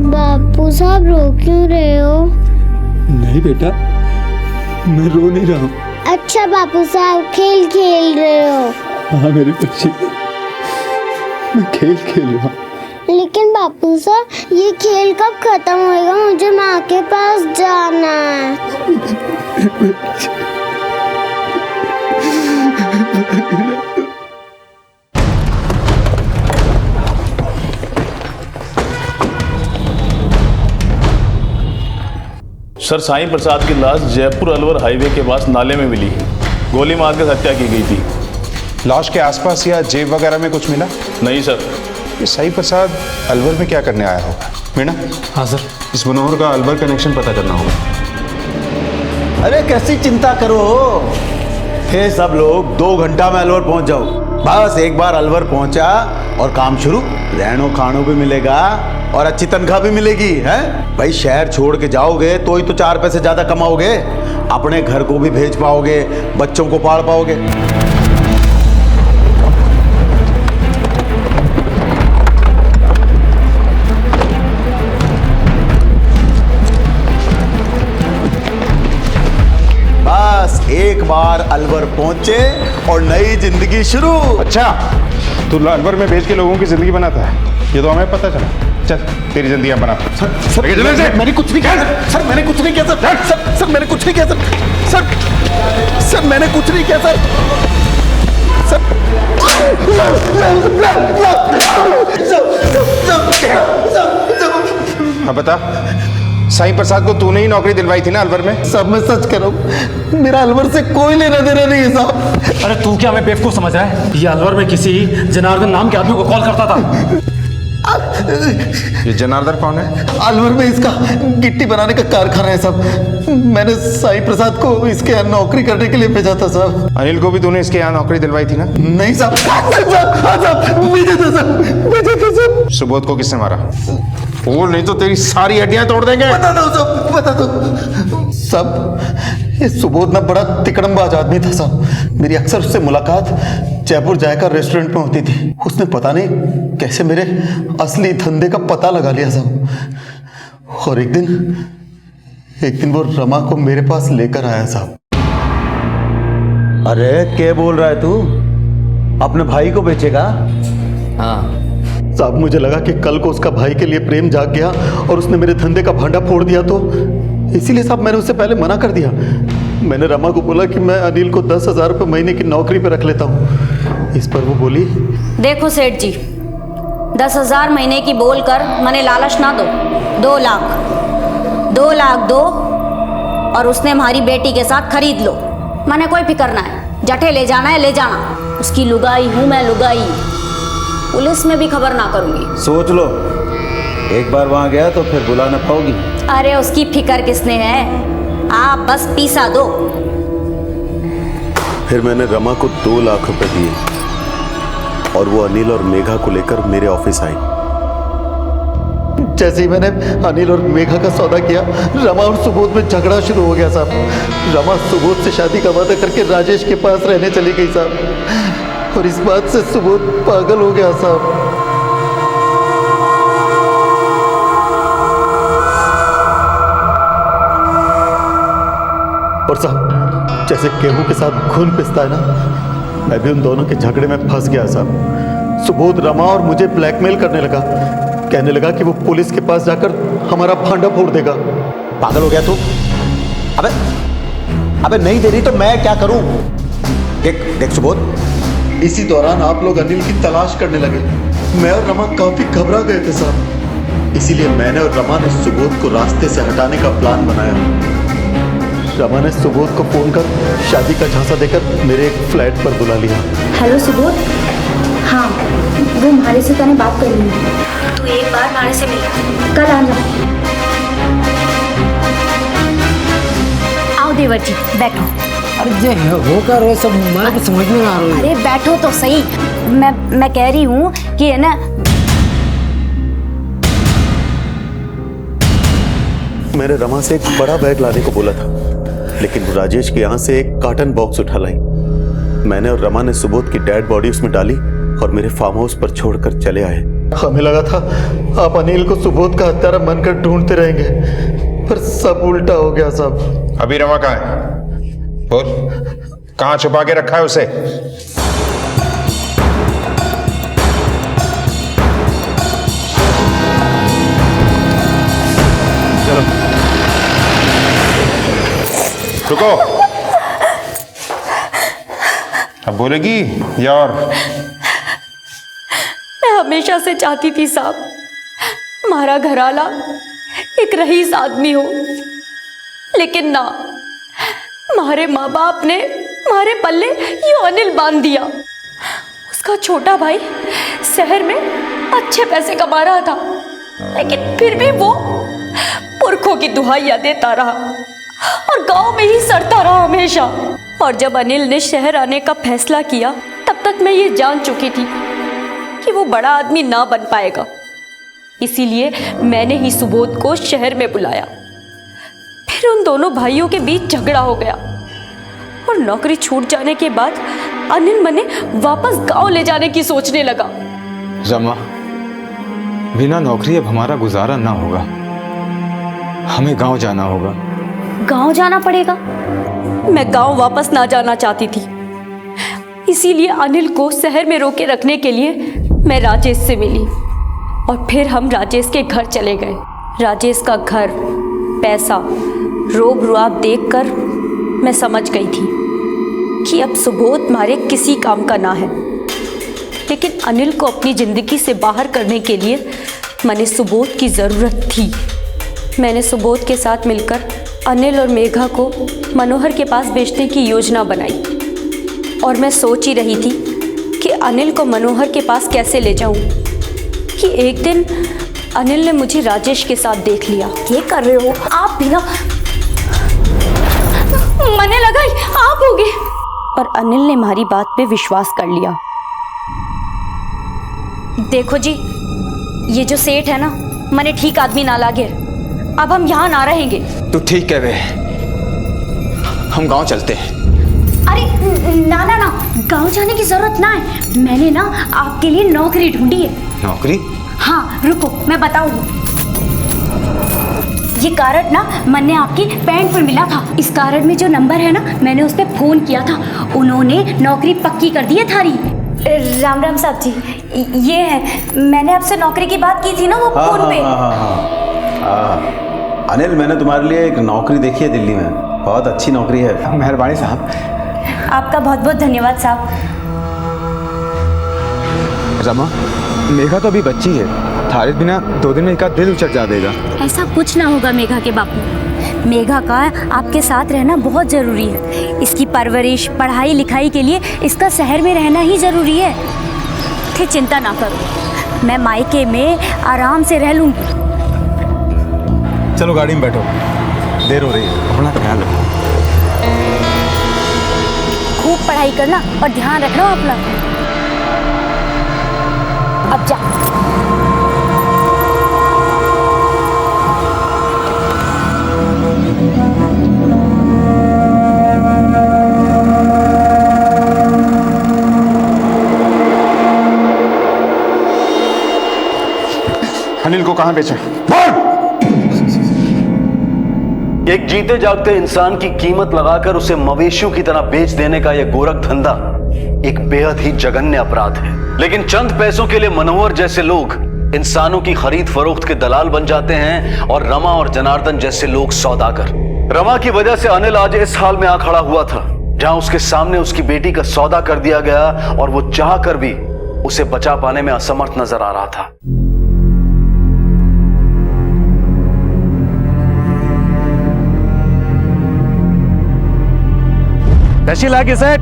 बापू साहब रो क्यों रहे हो? नहीं बेटा, मैं रो नहीं रहा हूँ। अच्छा बापू साहब खेल खेल रहे हो? हाँ मेरी बच्ची, मैं खेल खेल रहा हूँ। लेकिन बापू साहब ये खेल कब खत्म होएगा? मुझे माँ के पास जाना है। सर, साईं प्रसाद की लाश जयपुर अलवर हाईवे के पास नाले में मिली। गोली मारकर हत्या की गई थी। लाश के आसपास या जेब वगैरह में कुछ मिला? नहीं सर। ये साईं प्रसाद अलवर में क्या करने आया होगा? मीना। हाँ सर। इस मनोहर का अलवर कनेक्शन पता करना होगा। अरे कैसी चिंता करो, हे सब लोग 2 घंटा में अलवर पहुंच जाओ। बस एक बार अलवर पहुंचा और काम शुरू। रहनो खानो भी मिलेगा और अच्छी तनख्वाह भी मिलेगी। है भाई, शहर छोड़ के जाओगे तो ही तो 4 पैसे ज्यादा कमाओगे, अपने घर को भी भेज पाओगे, बच्चों को पाल पाओगे। बस एक बार अलवर पहुंचे और नई जिंदगी शुरू। अच्छा, तू अलवर में भेज के लोगों की जिंदगी बनाता है, ये तो हमें पता चला। चल तेरी जिंदगी बना। सर मैंने कुछ नहीं किया सर, मैंने कुछ नहीं किया सर, मैंने कुछ नहीं किया सर, मैंने कुछ नहीं किया सर। हाँ बता, साईं प्रसाद को तूने ही नौकरी दिलवाई थी ना अलवर में? सब मैं सच कर रहा हूँ, मेरा अलवर से कोई लेना देना नहीं है साहब। अरे तू क्या हमें बेवकूफ समझ रहा है? ये अलवर में किसी जनार्दन नाम के आदमी को कॉल करता था। ये जनार्दन कौन है? अलवर में इसका गिट्टी बनाने का कारखाना है साहब। मैंने साईं प्रसाद को इसके यहाँ नौकरी करने के लिए भेजा था साहब। अनिल को भी तूने इसके यहाँ नौकरी दिलवाई थी ना? नहीं साहब, मुझे तो साहब। सुबोध को किसने मारा? बोल, नहीं तो तेरी सारी हड्डियां तोड़ देंगे। बता दो सब। ये सुबोध ना बड़ा तिकड़मबाज आदमी था साहब। मेरी अक्सर उससे मुलाकात जयपुर जायका रेस्टोरेंट में होती थी। उसने पता नहीं कैसे मेरे असली धंधे का पता लगा लिया साहब। और एक दिन वो रमा को मेरे पास लेकर आया साहब। अरे क्या बोल रहा है तू? अपने भाई को बेचेगा? हाँ साहब, मुझे लगा कि कल को उसका भाई के लिए प्रेम जाग गया और उसने मेरे धंधे का भांडा फोड़ दिया, तो इसीलिए साहब मैंने उससे पहले मना कर दिया। मैंने रमा को बोला कि मैं अनिल को 10,000 रुपये महीने की नौकरी पे रख लेता हूँ। इस पर वो बोली, देखो सेठ जी, 10,000 महीने की बोलकर मने लालच ना दो। 2 लाख दो और उसने हमारी बेटी के साथ खरीद लो। मने कोई फिक्र ना है, जठे ले जाना है ले जाना। उसकी लुगाई हूँ मैं, लुगाई। पुलिस में भी खबर ना करूंगी। सोच लो, एक बार वहां गया तो फिर बुला ना पाओगी। अरे उसकी फिक्र किसने है, आप बस पीसा दो। फिर मैंने रमा को 2 लाख रुपए दिए और वो अनिल और मेघा को लेकर मेरे ऑफिस आई। जैसे ही मैंने अनिल और मेघा का सौदा किया, रमा और सुबोध में झगड़ा शुरू हो गया साहब। रमा सुबोध से शादी का वादा करके राजेश के पास रहने चली गई साहब, और इस बात से सुबोध पागल हो गया साहब। और साहब, जैसे गेहूं के साथ खून पिसता है ना, मैं भी उन दोनों के झगड़े में फंस गया साहब। सुबोध रमा और मुझे ब्लैकमेल करने लगा, कहने लगा कि वो पुलिस के पास जाकर हमारा भांडा फोड़ देगा। पागल हो गया तू? अबे नहीं दे रही तो मैं क्या करूं? देख सुबोध, इसी दौरान आप लोग अनिल की तलाश करने लगे। मैं और रमा काफी घबरा गए थे साहब, इसीलिए मैंने और रमा ने सुबोध को रास्ते से हटाने का प्लान बनाया। रमा ने सुबोध को फोन कर शादी का झांसा देकर मेरे एक फ्लैट पर बुला लिया। हेलो सुबोध, हाँ वो मारे से तने बात कर रही है, तू एक बार मारे से मिल, कल आना। आओ देवर जी बैठो। अरे जे हो कर रहे सब मैं समझ में आ रही है। अरे बैठो तो सही, मैं कह रही हूँ कि है ना, मैंने रमा से एक बड़ा बैग लाने को बोला था, लेकिन वो राजेश के यहाँ से एक कार्टन बॉक्स उठा लाई। मैंने और रमा ने सुबोध की डेड बॉडी उसमें डाली और मेरे फार्म हाउस पर छोड़कर चले आए। हमें लगा था आप अनिल को सुबोध का हत्यारा बनकर ढूंढते रहेंगे, पर सब उल्टा हो गया साहब। अभी रमा कहाँ है? बोल, कहाँ छुपा के रखा है उसे? चलो रुको, अब बोलेगी या और? मैं हमेशा से चाहती थी साहब, हमारा घरवाला एक रईस आदमी हो, लेकिन ना, हमारे माँ बाप ने हमारे पल्ले ये अनिल बांध दिया। उसका छोटा भाई शहर में अच्छे पैसे कमा रहा था, लेकिन फिर भी वो पुरखों की दुहाइयां देता रहा और गांव में ही सड़ता रहा हमेशा। और जब अनिल ने शहर आने का फैसला किया, तब तक मैं ये जान चुकी थी कि वो बड़ा आदमी ना बन पाएगा। इसीलिए मैंने ही सुबोध को शहर में बुलाया। फिर उन दोनों भाइयों के बीच झगड़ा हो गया और नौकरी छूट जाने के बाद अनिल मने वापस गांव ले जाने की सोचने लगा। रमा, बिना नौकरी अब हमारा गुजारा ना होगा, हमें गांव जाना होगा। गांव जाना पड़ेगा? मैं गांव वापस ना जाना चाहती थी, इसीलिए अनिल को शहर में रोके रखने के लिए मैं राजेश से मिली और फिर हम राजेश के घर चले गए। राजेश का घर, पैसा, रोब रुआब देखकर मैं समझ गई थी कि अब सुबोध मारे किसी काम का ना है। लेकिन अनिल को अपनी ज़िंदगी से बाहर करने के लिए मैंने सुबोध की ज़रूरत थी। मैंने सुबोध के साथ मिलकर अनिल और मेघा को मनोहर के पास बेचने की योजना बनाई और मैं सोच ही रही थी कि अनिल को मनोहर के पास कैसे ले जाऊं कि एक दिन अनिल ने मुझे राजेश के साथ देख लिया। ये कर रहे हो आप भी ना, मने लगा आप होगे, पर अनिल ने हमारी बात पे विश्वास कर लिया। देखो जी, ये जो सेठ है ना, मने ठीक आदमी ना लागे, अब हम यहाँ ना रहेंगे। तो ठीक है वे, हम गांव चलते हैं। अरे ना ना ना, गांव जाने की जरूरत ना है, मैंने ना आपके लिए नौकरी ढूंढी है। नौकरी? हाँ रुको मैं बताऊंगी। ये कार्ड ना मैंने आपकी पैंट पर मिला था। इस कार्ड में जो नंबर है ना, मैंने उस पर फोन किया था, उन्होंने नौकरी पक्की कर दी है थारी। राम राम साहब जी, ये है, मैंने आपसे नौकरी की बात की थी ना वो फोन पे। अनिल, मैंने तुम्हारे लिए एक नौकरी देखी है दिल्ली में, बहुत अच्छी नौकरी है। मेहरबानी साहब। आपका बहुत बहुत धन्यवाद साहब। रमा, मेघा तो अभी बच्ची है, थारे बिना 2 दिन में इसका दिल उचट जा देगा। ऐसा कुछ ना होगा मेघा के बापू। मेघा का आपके साथ रहना बहुत ज़रूरी है। इसकी परवरिश, पढ़ाई लिखाई के लिए इसका शहर में रहना ही ज़रूरी है। फिर चिंता ना करो, मैं मायके में आराम से रह लूंगी। चलो गाड़ी में बैठो, देर हो रही है, अपना ख्याल रखो। खूब पढ़ाई करना और ध्यान रखना अपना। अब जा। अनिल को कहां बेचा? एक जीते जागते इंसान की कीमत लगाकर उसे मवेशियों की तरह बेच देने का यह गोरख धंधा एक बेहद ही जघन्य अपराध है। लेकिन चंद पैसों के लिए मनोहर जैसे लोग इंसानों की खरीद फरोख्त के दलाल बन जाते हैं और रमा और जनार्दन जैसे लोग सौदागर। रमा की वजह से अनिल आज इस हाल में आ खड़ा हुआ था जहां उसके सामने उसकी बेटी का सौदा कर दिया गया और वो चाह कर भी उसे बचा पाने में असमर्थ नजर आ रहा था। कैसी लागी सेठ?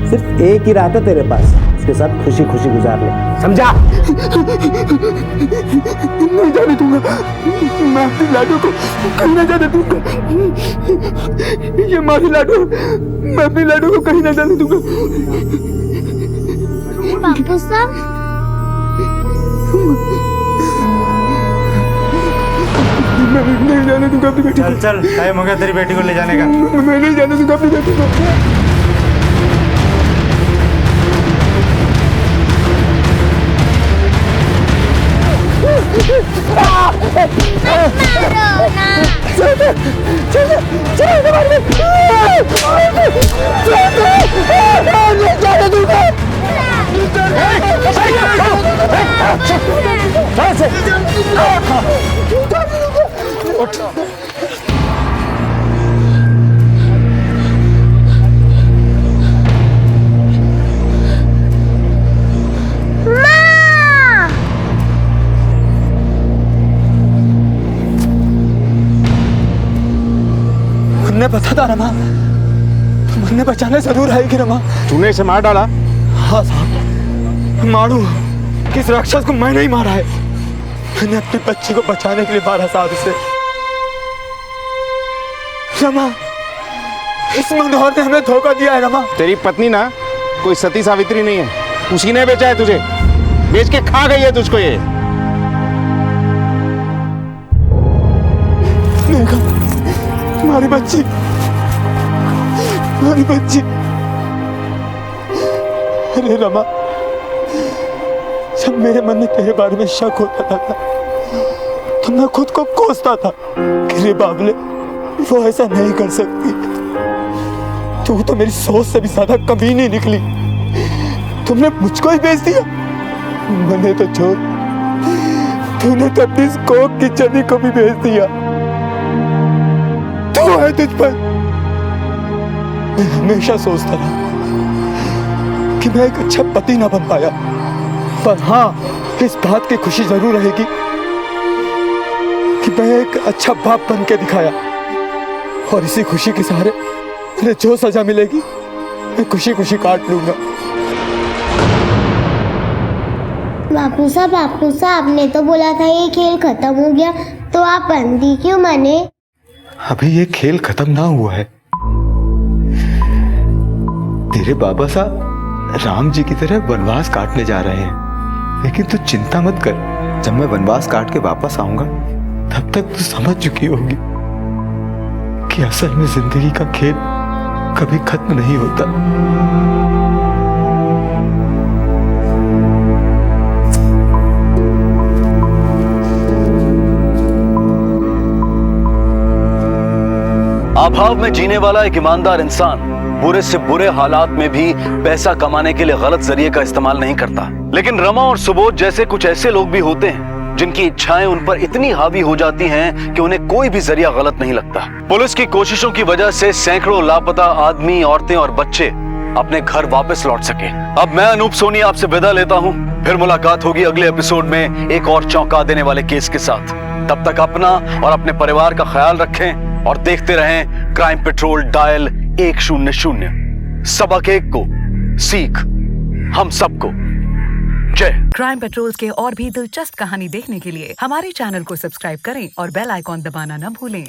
सिर्फ एक ही रात है तेरे पास, उसके साथ खुशी खुशी गुजार ले, समझा? नहीं जाने दूंगा मैं अपनी लाडू को, कहीं न जाने दूंगा। ये मारी लाडू, मैं अपनी लाडू को कहीं न जाने दूंगा। बापू साहब, मैं नहीं जाने दूंगा अपनी बेटी को। चल चल, टाइम हो गया तेरी बेटी को ले जाने का। मैं नहीं जाने दूंगा अपनी बेटी को। मुझे पता था रमा, मुझे बचाने जरूर आएगी रमा। तूने इसे मार डाला? हाँ साहब, मारू, किस राक्षस को मैंने ही मारा है। मैंने अपनी बच्ची को बचाने के लिए मारा साहब इसे। रमा, इस मनोहर ने हमें धोखा दिया है रमा। तेरी पत्नी ना कोई सती सावित्री नहीं है, उसी ने बेचा है तुझे, बेच के खा गई है तुझको ये। हमारी बच्ची, हमारी बच्ची। अरे रमा, जब मेरे मन में तेरे बारे में शक होता था तो मैं खुद को कोसता था कि रे बाबले, वो ऐसा नहीं कर सकती। तू तो मेरी सोच से भी ज्यादा कमीनी निकली। तुमने मुझको ही बेच दिया। मैंने तो छोड़, तूने तो अपनी इस कोक की चली को भी बेच दिया। तू है तुझ पर। मैं हमेशा सोचता रहा कि मैं एक अच्छा पति ना बन पाया, पर हाँ, इस बात की खुशी जरूर रहेगी कि मैं एक अच्छा बाप बन के दिखाया। और इसी खुशी के सहारे मुझे जो सजा मिलेगी मैं खुशी खुशी काट लूंगा। बापू साहब, आपने तो बोला था ये खेल खत्म हो गया, तो आप बंदी क्यों बने? अभी ये खेल खत्म ना हुआ है। तेरे बाबा साहब राम जी की तरह वनवास काटने जा रहे हैं। लेकिन तू चिंता मत कर, जब मैं वनवास काट के वापस आऊंगा तब तक तू समझ चुकी होगी कि असल में जिंदगी का खेल कभी खत्म नहीं होता। अभाव में जीने वाला एक ईमानदार इंसान बुरे से बुरे हालात में भी पैसा कमाने के लिए गलत जरिए का इस्तेमाल नहीं करता। लेकिन रमा और सुबोध जैसे कुछ ऐसे लोग भी होते हैं जिनकी इच्छाएं उन पर इतनी हावी हो जाती हैं कि उन्हें कोई भी जरिया गलत नहीं लगता। पुलिस की कोशिशों की वजह से सैकड़ों लापता आदमी, औरतें और बच्चे अपने घर वापस लौट सके। अब मैं अनूप सोनी आपसे विदा लेता हूं। फिर मुलाकात होगी अगले एपिसोड में एक और चौंका देने वाले केस के साथ। तब तक अपना और अपने परिवार का ख्याल रखें और देखते रहें क्राइम पेट्रोल डायल 100। सबक 1 को सीख हम सबको। जय। क्राइम पेट्रोल्स के और भी दिलचस्प कहानी देखने के लिए हमारे चैनल को सब्सक्राइब करें और बेल आइकॉन दबाना न भूलें।